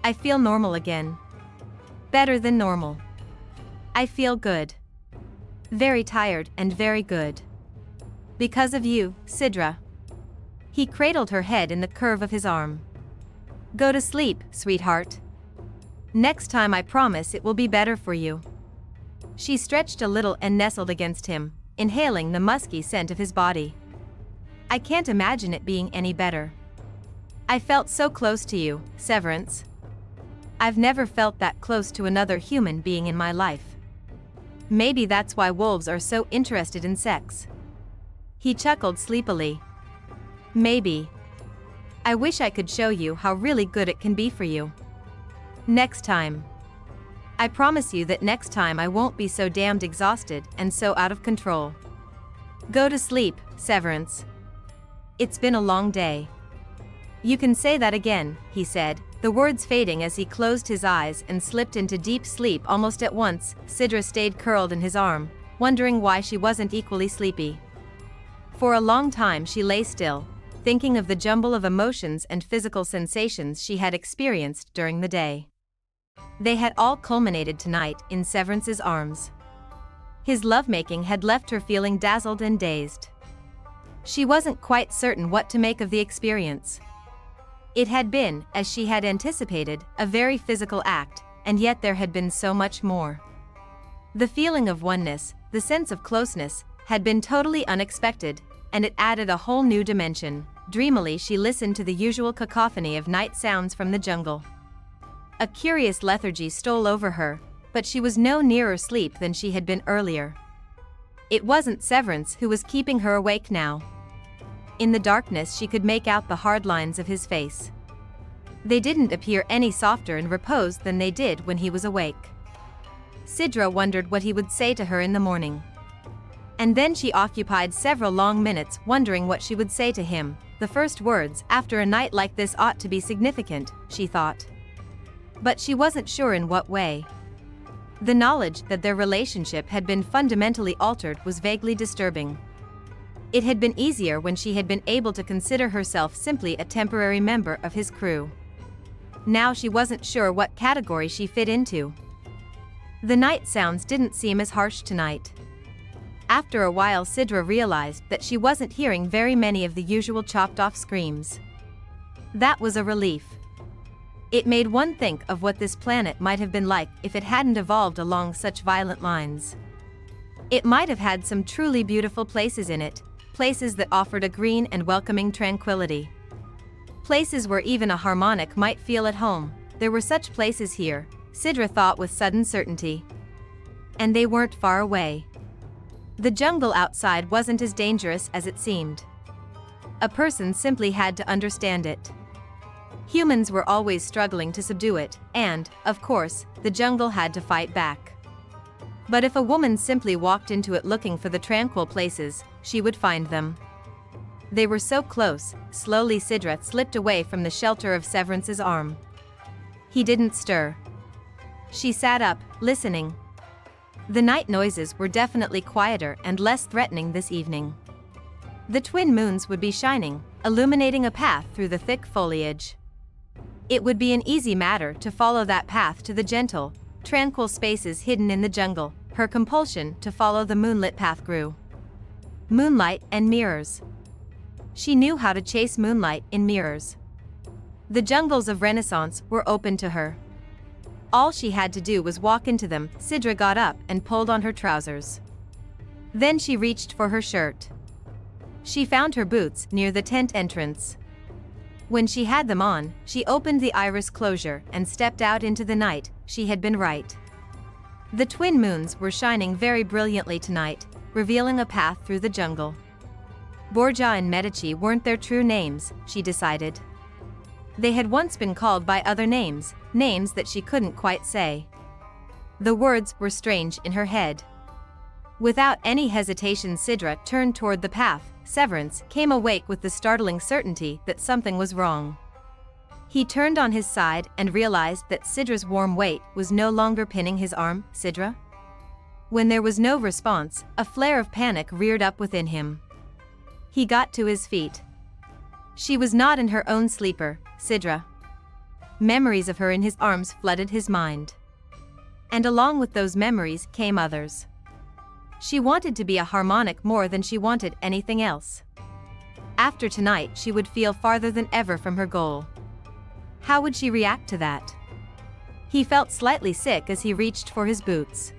I feel normal again. Better than normal. I feel good. Very tired and very good. Because of you, Cidra." He cradled her head in the curve of his arm. "Go to sleep, sweetheart. Next time I promise it will be better for you." She stretched a little and nestled against him, inhaling the musky scent of his body. "I can't imagine it being any better. I felt so close to you, Severance. I've never felt that close to another human being in my life. Maybe that's why wolves are so interested in sex." He chuckled sleepily. "Maybe. I wish I could show you how really good it can be for you. Next time. I promise you that next time I won't be so damned exhausted and so out of control. Go to sleep, Severance. It's been a long day." "You can say that again," he said, the words fading as he closed his eyes and slipped into deep sleep almost at once. Cidra stayed curled in his arm, wondering why she wasn't equally sleepy. For a long time she lay still, thinking of the jumble of emotions and physical sensations she had experienced during the day. They had all culminated tonight in Severance's arms. His lovemaking had left her feeling dazzled and dazed. She wasn't quite certain what to make of the experience. It had been, as she had anticipated, a very physical act, and yet there had been so much more. The feeling of oneness, the sense of closeness, had been totally unexpected, and it added a whole new dimension. Dreamily she listened to the usual cacophony of night sounds from the jungle. A curious lethargy stole over her, but she was no nearer sleep than she had been earlier. It wasn't Severance who was keeping her awake now. In the darkness she could make out the hard lines of his face. They didn't appear any softer and reposed than they did when he was awake. Cidra wondered what he would say to her in the morning. And then she occupied several long minutes wondering what she would say to him. The first words after a night like this ought to be significant, she thought. But she wasn't sure in what way. The knowledge that their relationship had been fundamentally altered was vaguely disturbing. It had been easier when she had been able to consider herself simply a temporary member of his crew. Now she wasn't sure what category she fit into. The night sounds didn't seem as harsh tonight. After a while Cidra realized that she wasn't hearing very many of the usual chopped-off screams. That was a relief. It made one think of what this planet might have been like if it hadn't evolved along such violent lines. It might have had some truly beautiful places in it, places that offered a green and welcoming tranquility. Places where even a harmonic might feel at home. There were such places here, Cidra thought with sudden certainty. And they weren't far away. The jungle outside wasn't as dangerous as it seemed. a person simply had to understand it. Humans were always struggling to subdue it, and, of course, the jungle had to fight back. But if a woman simply walked into it looking for the tranquil places, she would find them. They were so close. Slowly Cidra slipped away from the shelter of Severance's arm. He didn't stir. She sat up, listening. The night noises were definitely quieter and less threatening this evening. The twin moons would be shining, illuminating a path through the thick foliage. It would be an easy matter to follow that path to the gentle, tranquil spaces hidden in the jungle. Her compulsion to follow the moonlit path grew. Moonlight and mirrors. She knew how to chase moonlight in mirrors. The jungles of Renaissance were open to her. All she had to do was walk into them. Cidra got up and pulled on her trousers. Then she reached for her shirt. She found her boots near the tent entrance. When she had them on, she opened the iris closure and stepped out into the night. She had been right. The twin moons were shining very brilliantly tonight, revealing a path through the jungle. Borgia and Medici weren't their true names, she decided. They had once been called by other names, names that she couldn't quite say. The words were strange in her head. Without any hesitation, Cidra turned toward the path. Severance came awake with the startling certainty that something was wrong. He turned on his side and realized that Cidra's warm weight was no longer pinning his arm. Cidra? When there was no response, a flare of panic reared up within him. He got to his feet. She was not in her own sleeper, Cidra. Memories of her in his arms flooded his mind. And along with those memories came others. She wanted to be a harmonic more than she wanted anything else. After tonight, she would feel farther than ever from her goal. How would she react to that? He felt slightly sick as he reached for his boots.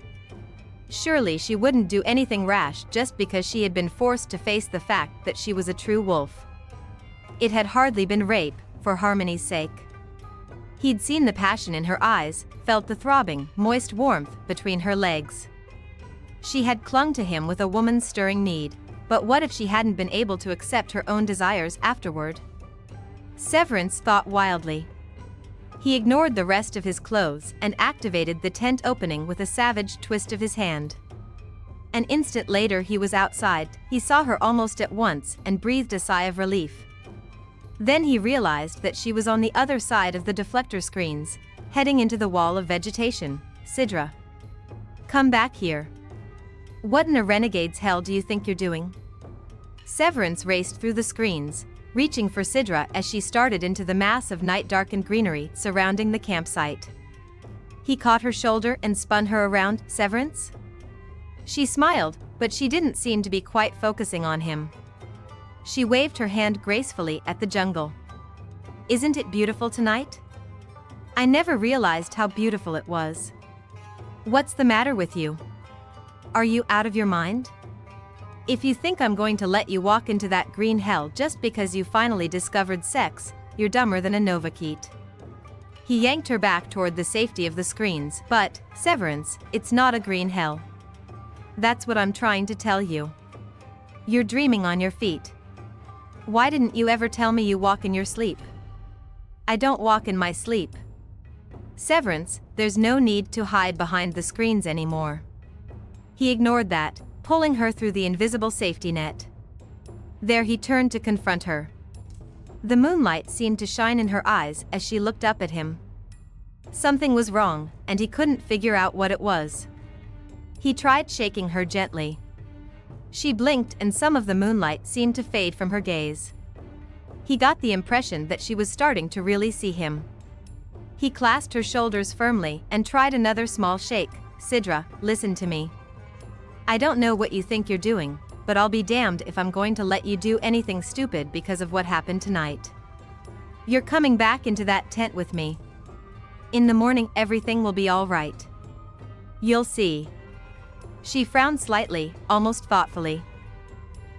Surely she wouldn't do anything rash just because she had been forced to face the fact that she was a true wolf. It had hardly been rape, for Harmony's sake. He'd seen the passion in her eyes, felt the throbbing, moist warmth between her legs. She had clung to him with a woman's stirring need, but what if she hadn't been able to accept her own desires afterward? Severance thought wildly. He ignored the rest of his clothes and activated the tent opening with a savage twist of his hand. An instant later he was outside. He saw her almost at once and breathed a sigh of relief. Then he realized that she was on the other side of the deflector screens, heading into the wall of vegetation. Cidra. Come back here. What in a renegade's hell do you think you're doing? Severance raced through the screens, reaching for Cidra as she started into the mass of night-darkened greenery surrounding the campsite. He caught her shoulder and spun her around. Severance? She smiled, but she didn't seem to be quite focusing on him. She waved her hand gracefully at the jungle. Isn't it beautiful tonight? I never realized how beautiful it was. What's the matter with you? Are you out of your mind? If you think I'm going to let you walk into that green hell just because you finally discovered sex, you're dumber than a Novakeet. He yanked her back toward the safety of the screens. But, Severance, it's not a green hell. That's what I'm trying to tell you. You're dreaming on your feet. Why didn't you ever tell me you walk in your sleep? I don't walk in my sleep. Severance, there's no need to hide behind the screens anymore. He ignored that, pulling her through the invisible safety net. There he turned to confront her. The moonlight seemed to shine in her eyes as she looked up at him. Something was wrong, and he couldn't figure out what it was. He tried shaking her gently. She blinked and some of the moonlight seemed to fade from her gaze. He got the impression that she was starting to really see him. He clasped her shoulders firmly and tried another small shake. Cidra, listen to me. I don't know what you think you're doing, but I'll be damned if I'm going to let you do anything stupid because of what happened tonight. You're coming back into that tent with me. In the morning everything will be all right. You'll see. She frowned slightly, almost thoughtfully.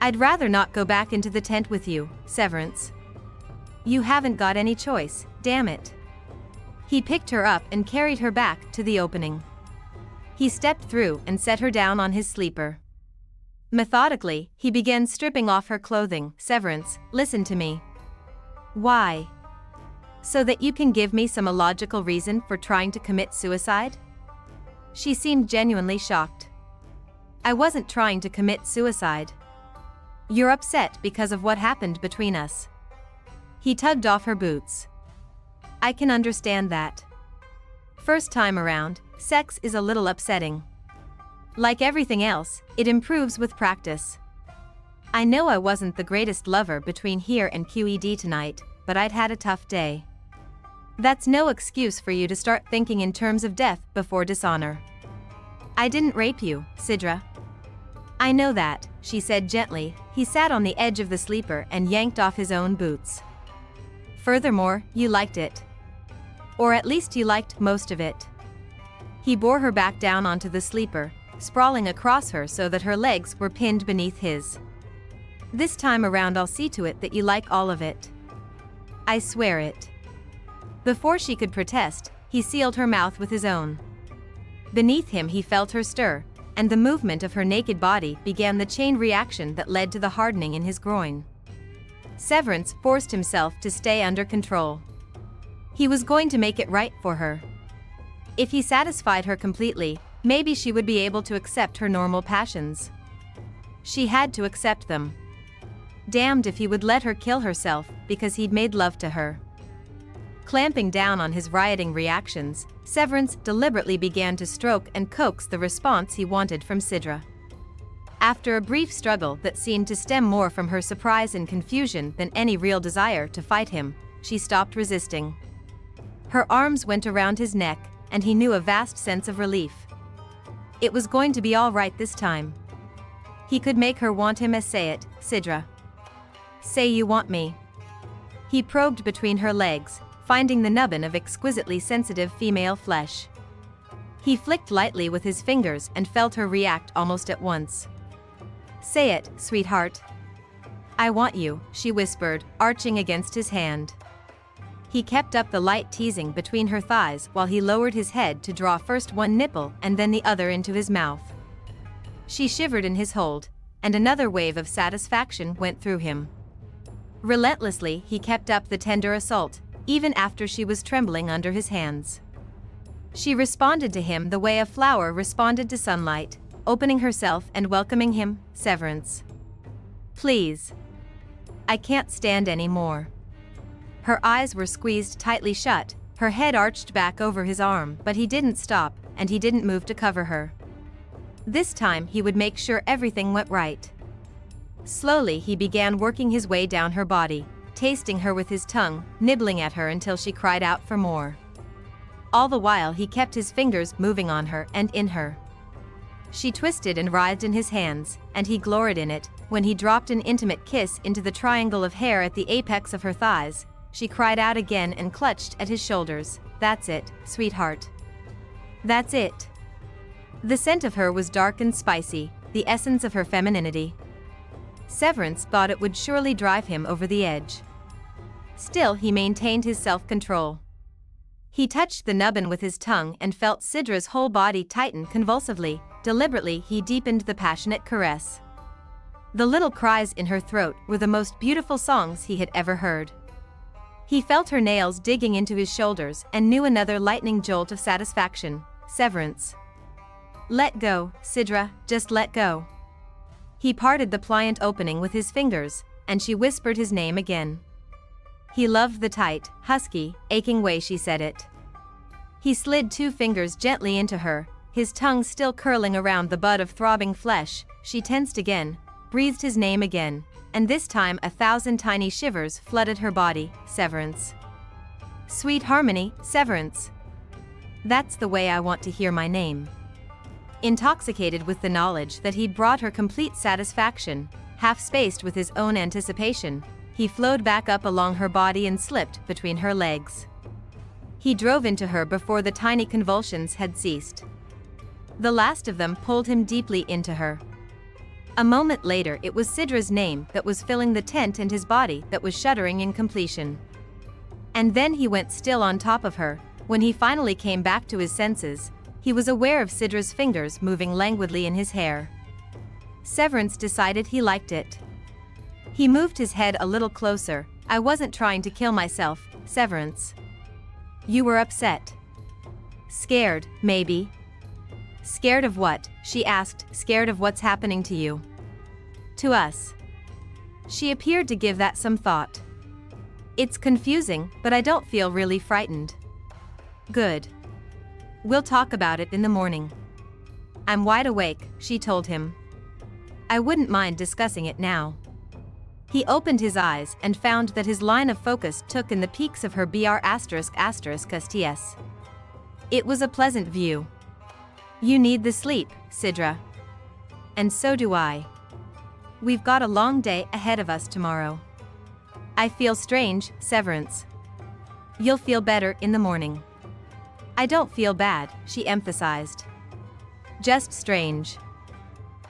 I'd rather not go back into the tent with you, Severance. You haven't got any choice, damn it. He picked her up and carried her back to the opening. He stepped through and set her down on his sleeper. Methodically, he began stripping off her clothing. Severance, listen to me. Why? So that you can give me some illogical reason for trying to commit suicide? She seemed genuinely shocked. I wasn't trying to commit suicide. You're upset because of what happened between us. He tugged off her boots. I can understand that. First time around, sex is a little upsetting. Like everything else, it improves with practice. I know I wasn't the greatest lover between here and QED tonight, but I'd had a tough day. That's no excuse for you to start thinking in terms of death before dishonor. I didn't rape you, Cidra. I know that, she said gently. He sat on the edge of the sleeper and yanked off his own boots. Furthermore, you liked it. Or at least you liked most of it. He bore her back down onto the sleeper, sprawling across her so that her legs were pinned beneath his. This time around I'll see to it that you like all of it. I swear it. Before she could protest, he sealed her mouth with his own. Beneath him he felt her stir, and the movement of her naked body began the chain reaction that led to the hardening in his groin. Severance forced himself to stay under control. He was going to make it right for her. If he satisfied her completely, maybe she would be able to accept her normal passions. She had to accept them. Damned if he would let her kill herself because he'd made love to her. Clamping down on his rioting reactions, Severance deliberately began to stroke and coax the response he wanted from Cidra. After a brief struggle that seemed to stem more from her surprise and confusion than any real desire to fight him, she stopped resisting. Her arms went around his neck, and he knew a vast sense of relief. It was going to be all right this time. He could make her want him. Say it, Cidra. Say you want me. He probed between her legs, finding the nubbin of exquisitely sensitive female flesh. He flicked lightly with his fingers and felt her react almost at once. Say it, sweetheart. I want you, she whispered, arching against his hand. He kept up the light teasing between her thighs while he lowered his head to draw first one nipple and then the other into his mouth. She shivered in his hold, and another wave of satisfaction went through him. Relentlessly, he kept up the tender assault, even after she was trembling under his hands. She responded to him the way a flower responded to sunlight, opening herself and welcoming him. Severance. Please. I can't stand any more. Her eyes were squeezed tightly shut, her head arched back over his arm, but he didn't stop, and he didn't move to cover her. This time he would make sure everything went right. Slowly he began working his way down her body, tasting her with his tongue, nibbling at her until she cried out for more. All the while he kept his fingers moving on her and in her. She twisted and writhed in his hands, and he gloried in it. When he dropped an intimate kiss into the triangle of hair at the apex of her thighs, she cried out again and clutched at his shoulders. That's it, sweetheart. That's it. The scent of her was dark and spicy, the essence of her femininity. Severance thought it would surely drive him over the edge. Still he maintained his self-control. He touched the nubbin with his tongue and felt Cidra's whole body tighten convulsively. Deliberately he deepened the passionate caress. The little cries in her throat were the most beautiful songs he had ever heard. He felt her nails digging into his shoulders and knew another lightning jolt of satisfaction. Severance. Let go, Cidra, just let go. He parted the pliant opening with his fingers, and she whispered his name again. He loved the tight, husky, aching way she said it. He slid 2 fingers gently into her, his tongue still curling around the bud of throbbing flesh. She tensed again, breathed his name again, and this time 1,000 tiny shivers flooded her body. Severance. Sweet harmony, Severance. That's the way I want to hear my name. Intoxicated with the knowledge that he'd brought her complete satisfaction, half-spaced with his own anticipation, he flowed back up along her body and slipped between her legs. He drove into her before the tiny convulsions had ceased. The last of them pulled him deeply into her. A moment later it was Cidra's name that was filling the tent and his body that was shuddering in completion. And then he went still on top of her. When he finally came back to his senses, he was aware of Cidra's fingers moving languidly in his hair. Severance decided he liked it. He moved his head a little closer. I wasn't trying to kill myself, Severance. You were upset. Scared, maybe. Scared of what? She asked, scared of what's happening to you. To us. She appeared to give that some thought. It's confusing, but I don't feel really frightened. Good. We'll talk about it in the morning. I'm wide awake, she told him. I wouldn't mind discussing it now. He opened his eyes and found that his line of focus took in the peaks of her BR********. It was a pleasant view. You need the sleep, Cidra. And so do I. We've got a long day ahead of us tomorrow. I feel strange, Severance. You'll feel better in the morning. I don't feel bad, she emphasized. Just strange.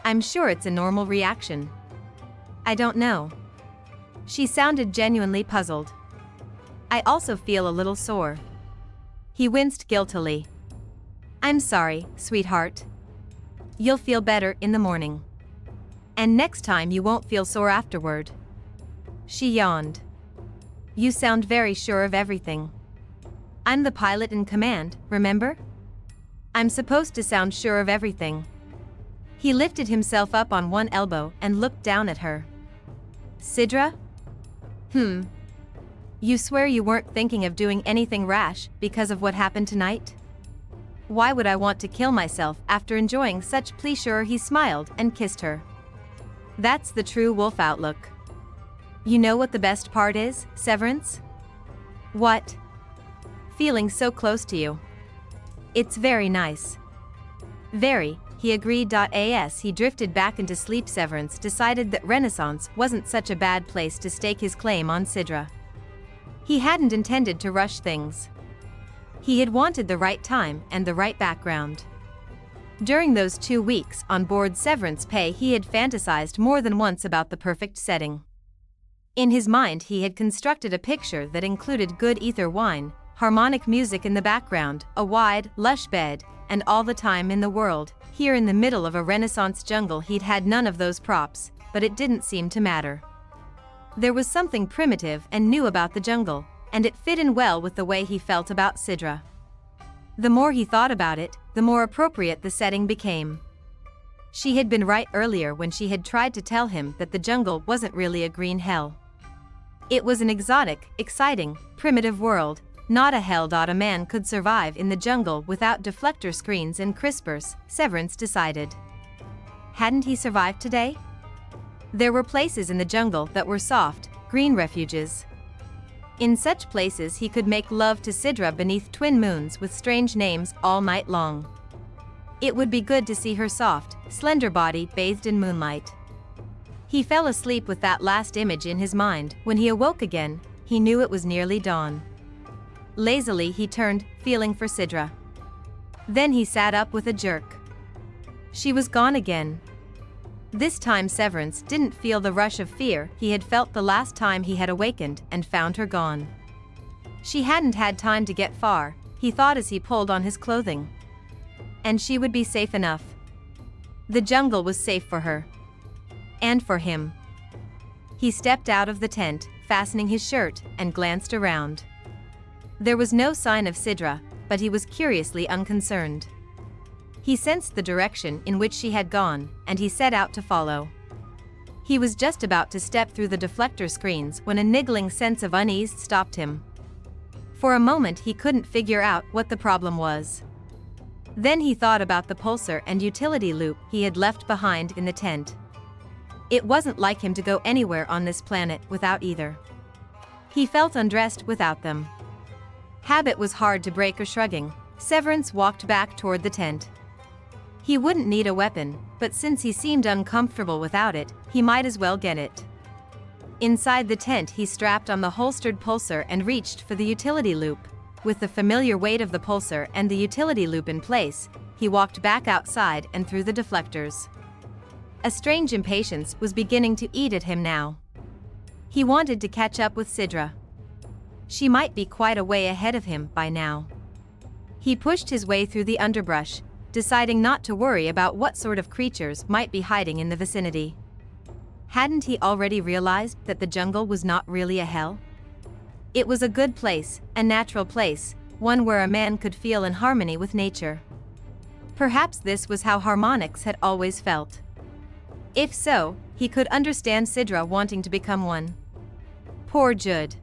I'm sure it's a normal reaction. I don't know. She sounded genuinely puzzled. I also feel a little sore. He winced guiltily. I'm sorry, sweetheart. You'll feel better in the morning. And next time you won't feel sore afterward. She yawned. You sound very sure of everything. I'm the pilot in command, remember? I'm supposed to sound sure of everything. He lifted himself up on one elbow and looked down at her. Cidra? You swear you weren't thinking of doing anything rash because of what happened tonight? Why would I want to kill myself after enjoying such pleasure? He smiled and kissed her. That's the true wolf outlook. You know what the best part is, Severance? What? Feeling so close to you. It's very nice. Very, he agreed. As he drifted back into sleep, Severance decided that Renaissance wasn't such a bad place to stake his claim on Cidra. He hadn't intended to rush things. He had wanted the right time and the right background. During those 2 weeks on board Severance Pay, he had fantasized more than once about the perfect setting. In his mind, he had constructed a picture that included good ether wine, harmonic music in the background, a wide, lush bed, and all the time in the world. Here in the middle of a Renaissance jungle, he'd had none of those props, but it didn't seem to matter. There was something primitive and new about the jungle, and it fit in well with the way he felt about Cidra. The more he thought about it, the more appropriate the setting became. She had been right earlier when she had tried to tell him that the jungle wasn't really a green hell. It was an exotic, exciting, primitive world, not a hell. A man could survive in the jungle without deflector screens and crispers, Severance decided. Hadn't he survived today? There were places in the jungle that were soft, green refuges. In such places he could make love to Cidra beneath twin moons with strange names all night long. It would be good to see her soft, slender body bathed in moonlight. He fell asleep with that last image in his mind. When he awoke again, he knew it was nearly dawn. Lazily he turned, feeling for Cidra. Then he sat up with a jerk. She was gone again. This time Severance didn't feel the rush of fear he had felt the last time he had awakened and found her gone. She hadn't had time to get far, he thought as he pulled on his clothing. And she would be safe enough. The jungle was safe for her. And for him. He stepped out of the tent, fastening his shirt, and glanced around. There was no sign of Cidra, but he was curiously unconcerned. He sensed the direction in which she had gone, and he set out to follow. He was just about to step through the deflector screens when a niggling sense of unease stopped him. For a moment he couldn't figure out what the problem was. Then he thought about the pulsar and utility loop he had left behind in the tent. It wasn't like him to go anywhere on this planet without either. He felt undressed without them. Habit was hard to break. Shrugging, Severance walked back toward the tent. He wouldn't need a weapon, but since he seemed uncomfortable without it, he might as well get it. Inside the tent he strapped on the holstered pulsar and reached for the utility loop. With the familiar weight of the pulsar and the utility loop in place, he walked back outside and through the deflectors. A strange impatience was beginning to eat at him now. He wanted to catch up with Cidra. She might be quite a way ahead of him by now. He pushed his way through the underbrush, deciding not to worry about what sort of creatures might be hiding in the vicinity. Hadn't he already realized that the jungle was not really a hell? It was a good place, a natural place, one where a man could feel in harmony with nature. Perhaps this was how harmonics had always felt. If so, he could understand Cidra wanting to become one. Poor Jude.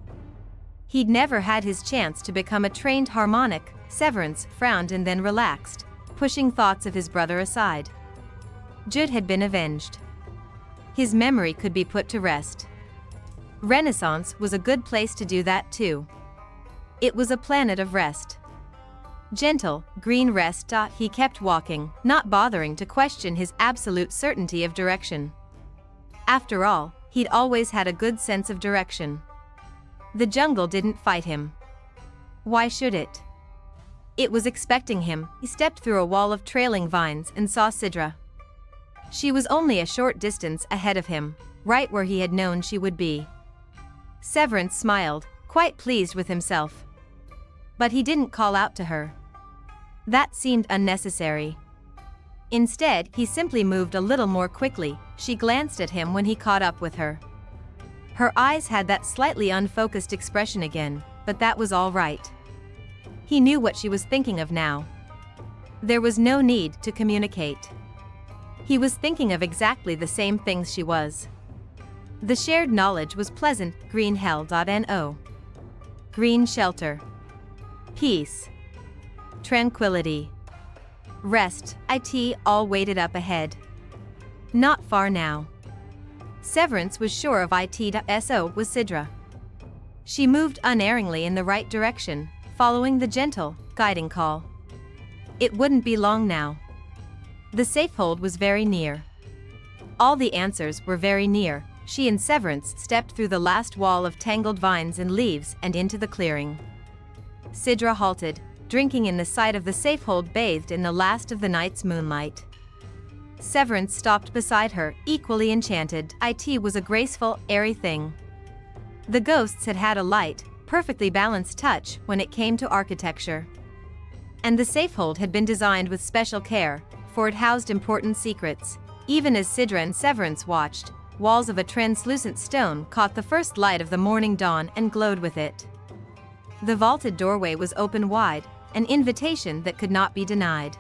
He'd never had his chance to become a trained harmonic. Severance frowned and then relaxed, pushing thoughts of his brother aside. Jude had been avenged. His memory could be put to rest. Renaissance was a good place to do that too. It was a planet of rest. Gentle, green rest. He kept walking, not bothering to question his absolute certainty of direction. After all, he'd always had a good sense of direction. The jungle didn't fight him. Why should it? It was expecting him. He stepped through a wall of trailing vines and saw Cidra. She was only a short distance ahead of him, right where he had known she would be. Severance smiled, quite pleased with himself. But he didn't call out to her. That seemed unnecessary. Instead, he simply moved a little more quickly. She glanced at him when he caught up with her. Her eyes had that slightly unfocused expression again, but that was all right. He knew what she was thinking of now. There was no need to communicate. He was thinking of exactly the same things she was. The shared knowledge was pleasant. Green hell.no. Green shelter. Peace. Tranquility. Rest. It all waited up ahead. Not far now. Severance was sure of it.so was Cidra. She moved unerringly in the right direction, following the gentle, guiding call. It wouldn't be long now. The safehold was very near. All the answers were very near. She and Severance stepped through the last wall of tangled vines and leaves and into the clearing. Cidra halted, drinking in the sight of the safehold bathed in the last of the night's moonlight. Severance stopped beside her, equally enchanted. It was a graceful, airy thing. The ghosts had had a light, perfectly balanced touch when it came to architecture. And the safehold had been designed with special care, for it housed important secrets. Even as Cidra and Severance watched, walls of a translucent stone caught the first light of the morning dawn and glowed with it. The vaulted doorway was open wide, an invitation that could not be denied.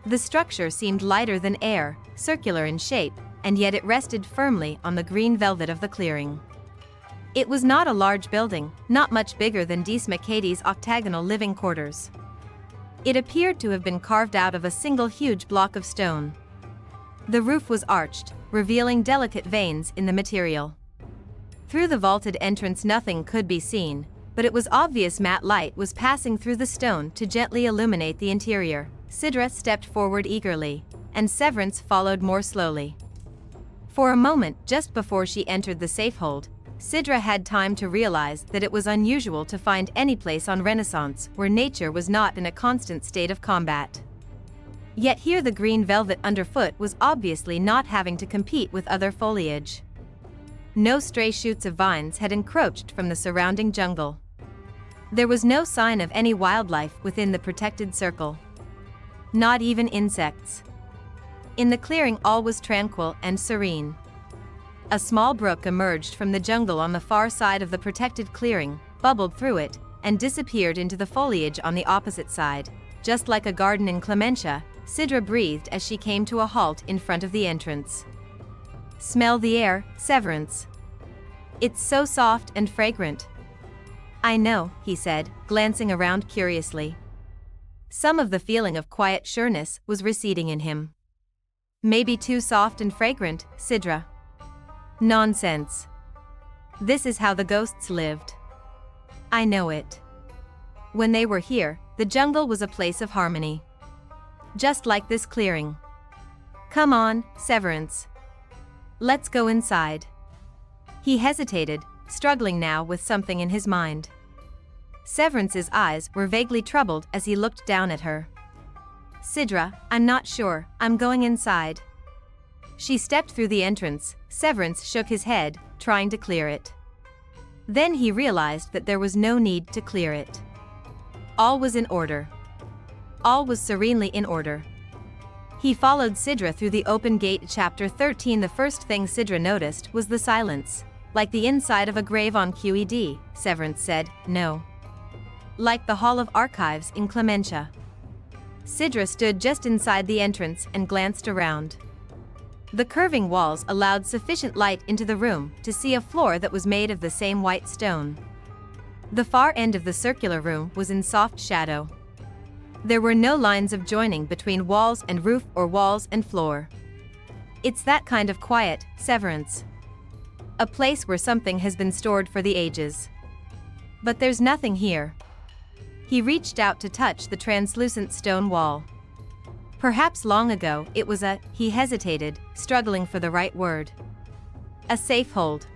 The structure seemed lighter than air, circular in shape, and yet it rested firmly on the green velvet of the clearing. It was not a large building, not much bigger than Katie's octagonal living quarters. It appeared to have been carved out of a single huge block of stone. The roof was arched, revealing delicate veins in the material. Through the vaulted entrance nothing could be seen, but it was obvious matte light was passing through the stone to gently illuminate the interior. Cidra stepped forward eagerly, and Severance followed more slowly. For a moment, just before she entered the safehold, Cidra had time to realize that it was unusual to find any place on Renaissance where nature was not in a constant state of combat. Yet here the green velvet underfoot was obviously not having to compete with other foliage. No stray shoots of vines had encroached from the surrounding jungle. There was no sign of any wildlife within the protected circle. Not even insects. In the clearing all was tranquil and serene. A small brook emerged from the jungle on the far side of the protected clearing, bubbled through it, and disappeared into the foliage on the opposite side. Just like a garden in Clementia, Cidra breathed as she came to a halt in front of the entrance. Smell the air, Severance. It's so soft and fragrant. I know, he said, glancing around curiously. Some of the feeling of quiet sureness was receding in him. Maybe too soft and fragrant, Cidra. Nonsense. This is how the ghosts lived. I know it. When they were here, the jungle was a place of harmony. Just like this clearing. Come on, Severance. Let's go inside. He hesitated, struggling now with something in his mind. Severance's eyes were vaguely troubled as he looked down at her. Cidra, I'm not sure, I'm going inside. She stepped through the entrance. Severance shook his head, trying to clear it. Then he realized that there was no need to clear it. All was in order. all was serenely in order. He followed Cidra through the open gate. Chapter 13. The first thing Cidra noticed was the silence. Like the inside of a grave on QED, Severance said, no. Like the Hall of Archives in Clementia. Cidra stood just inside the entrance and glanced around. The curving walls allowed sufficient light into the room to see a floor that was made of the same white stone. The far end of the circular room was in soft shadow. There were no lines of joining between walls and roof or walls and floor. It's that kind of quiet, Severance. A place where something has been stored for the ages. But there's nothing here. He reached out to touch the translucent stone wall. Perhaps long ago it was he hesitated, struggling for the right word. A safe hold.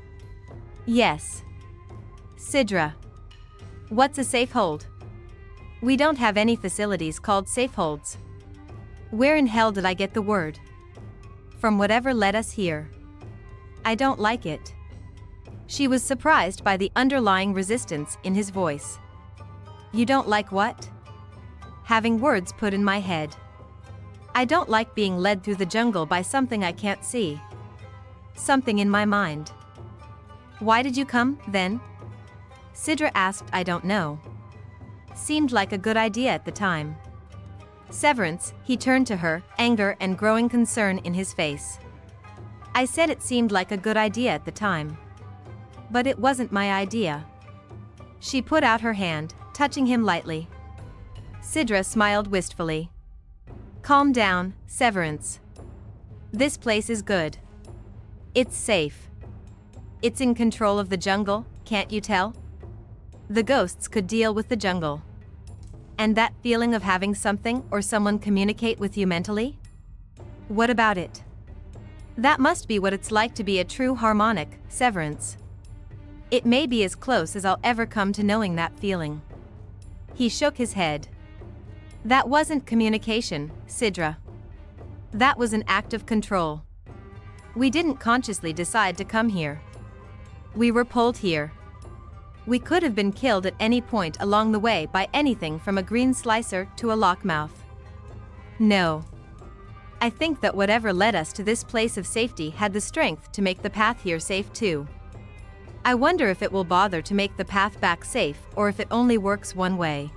Yes. Cidra. What's a safe hold? We don't have any facilities called safeholds. Where in hell did I get the word? From whatever led us here. I don't like it. She was surprised by the underlying resistance in his voice. You don't like what? Having words put in my head. I don't like being led through the jungle by something I can't see. Something in my mind. Why did you come, then? Cidra asked. I don't know. Seemed like a good idea at the time. Severance, he turned to her, anger and growing concern in his face. I said it seemed like a good idea at the time. But it wasn't my idea. She put out her hand, touching him lightly. Cidra smiled wistfully. Calm down, Severance. This place is good. It's safe. It's in control of the jungle, can't you tell? The ghosts could deal with the jungle. And that feeling of having something or someone communicate with you mentally? What about it? That must be what it's like to be a true harmonic, Severance. It may be as close as I'll ever come to knowing that feeling. He shook his head. That wasn't communication, Cidra. That was an act of control. We didn't consciously decide to come here. We were pulled here. We could have been killed at any point along the way by anything from a green slicer to a lockmouth. No. I think that whatever led us to this place of safety had the strength to make the path here safe too. I wonder if it will bother to make the path back safe or if it only works one way.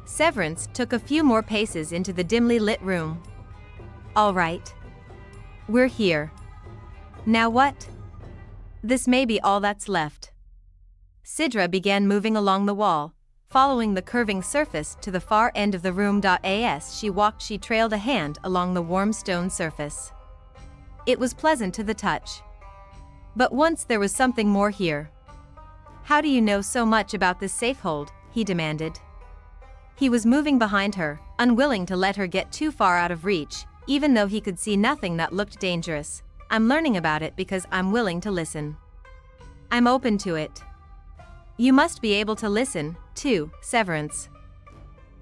Severance took a few more paces into the dimly lit room. All right. We're here. Now what? This may be all that's left. Cidra began moving along the wall, following the curving surface to the far end of the room. As she trailed a hand along the warm stone surface. It was pleasant to the touch. But once there was something more here. How do you know so much about this safehold? He demanded. He was moving behind her, unwilling to let her get too far out of reach, even though he could see nothing that looked dangerous. I'm learning about it because I'm willing to listen. I'm open to it. You must be able to listen, too, Severance.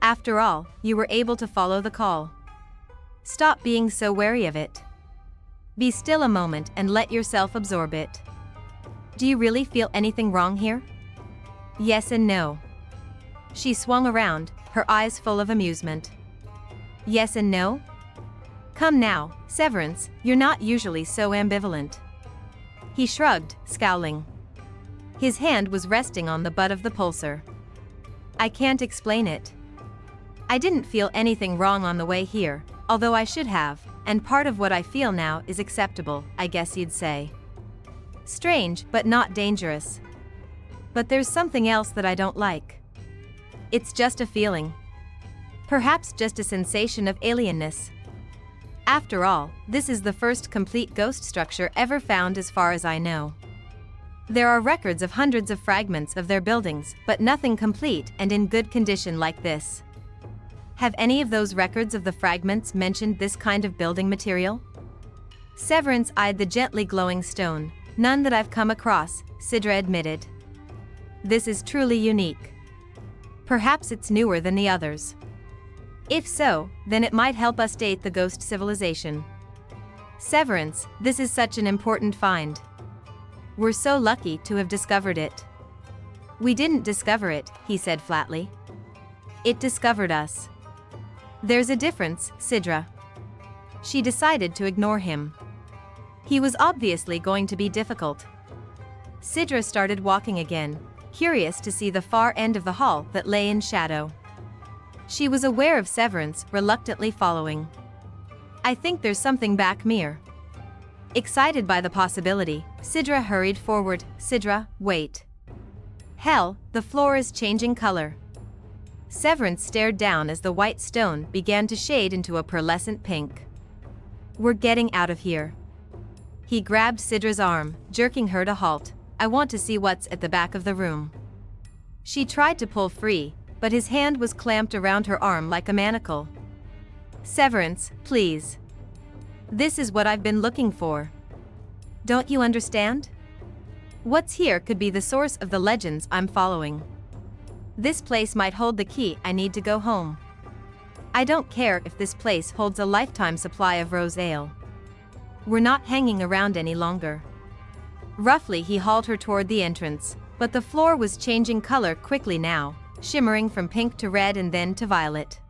After all, you were able to follow the call. Stop being so wary of it. Be still a moment and let yourself absorb it. Do you really feel anything wrong here? Yes and no. She swung around, her eyes full of amusement. Yes and no? Come now, Severance, you're not usually so ambivalent. He shrugged, scowling. His hand was resting on the butt of the pulsar. I can't explain it. I didn't feel anything wrong on the way here, although I should have, and part of what I feel now is acceptable, I guess you'd say. Strange, but not dangerous. But there's something else that I don't like. It's just a feeling. Perhaps just a sensation of alienness. After all, this is the first complete ghost structure ever found as far as I know. There are records of hundreds of fragments of their buildings, but nothing complete and in good condition like this. Have any of those records of the fragments mentioned this kind of building material? Severance eyed the gently glowing stone. None that I've come across, Cidra admitted. This is truly unique. Perhaps it's newer than the others. If so, then it might help us date the ghost civilization. Severance, this is such an important find. We're so lucky to have discovered it. We didn't discover it, he said flatly. It discovered us. There's a difference, Cidra. She decided to ignore him. He was obviously going to be difficult. Cidra started walking again, curious to see the far end of the hall that lay in shadow. She was aware of Severance reluctantly following. I think there's something back mirror. Excited by the possibility, Cidra hurried forward. Cidra, wait. Hell, the floor is changing color. Severance stared down as the white stone began to shade into a pearlescent pink. We're getting out of here. He grabbed Cidra's arm, jerking her to halt. I want to see what's at the back of the room. She tried to pull free, but his hand was clamped around her arm like a manacle. Severance, please. This is what I've been looking for. Don't you understand? What's here could be the source of the legends I'm following. This place might hold the key I need to go home. I don't care if this place holds a lifetime supply of rose ale. We're not hanging around any longer. Roughly he hauled her toward the entrance, but the floor was changing color quickly now, shimmering from pink to red and then to violet.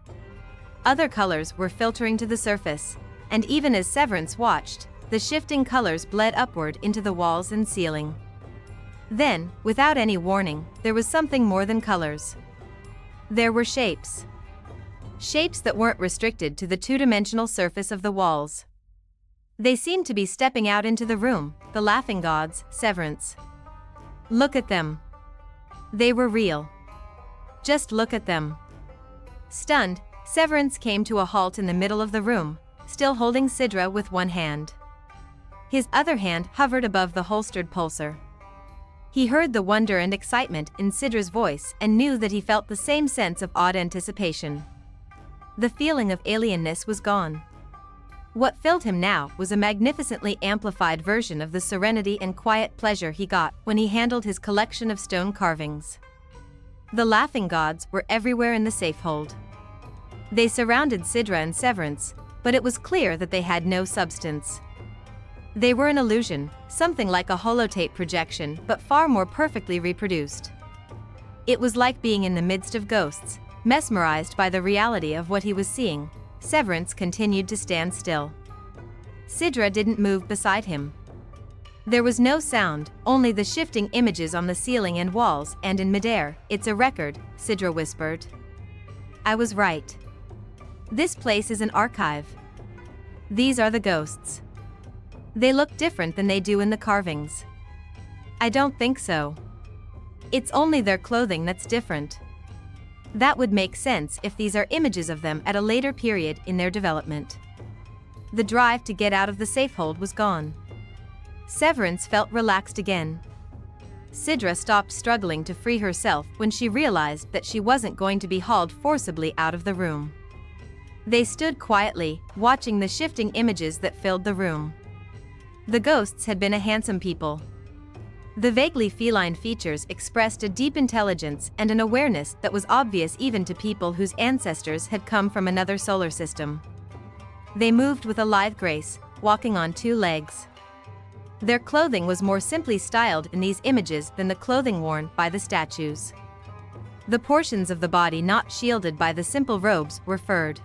Other colors were filtering to the surface, and even as Severance watched, the shifting colors bled upward into the walls and ceiling. Then, without any warning, there was something more than colors. There were shapes. Shapes that weren't restricted to the two-dimensional surface of the walls. They seemed to be stepping out into the room, the laughing gods, Severance. Look at them. They were real. Just look at them. Stunned, Severance came to a halt in the middle of the room, still holding Cidra with one hand. His other hand hovered above the holstered pulsar. He heard the wonder and excitement in Cidra's voice and knew that he felt the same sense of awed anticipation. The feeling of alienness was gone. What filled him now was a magnificently amplified version of the serenity and quiet pleasure he got when he handled his collection of stone carvings. The laughing gods were everywhere in the safehold. They surrounded Cidra and Severance, but it was clear that they had no substance. They were an illusion, something like a holotape projection, but far more perfectly reproduced. It was like being in the midst of ghosts, mesmerized by the reality of what he was seeing. Severance continued to stand still. Cidra didn't move beside him. There was no sound, only the shifting images on the ceiling and walls and in midair. It's a record, Cidra whispered. I was right. This place is an archive. These are the ghosts. They look different than they do in the carvings. I don't think so. It's only their clothing that's different. That would make sense if these are images of them at a later period in their development. The drive to get out of the safehold was gone. Severance felt relaxed again. Cidra stopped struggling to free herself when she realized that she wasn't going to be hauled forcibly out of the room. They stood quietly, watching the shifting images that filled the room. The ghosts had been a handsome people. The vaguely feline features expressed a deep intelligence and an awareness that was obvious even to people whose ancestors had come from another solar system. They moved with a lithe grace, walking on two legs. Their clothing was more simply styled in these images than the clothing worn by the statues. The portions of the body not shielded by the simple robes were furred.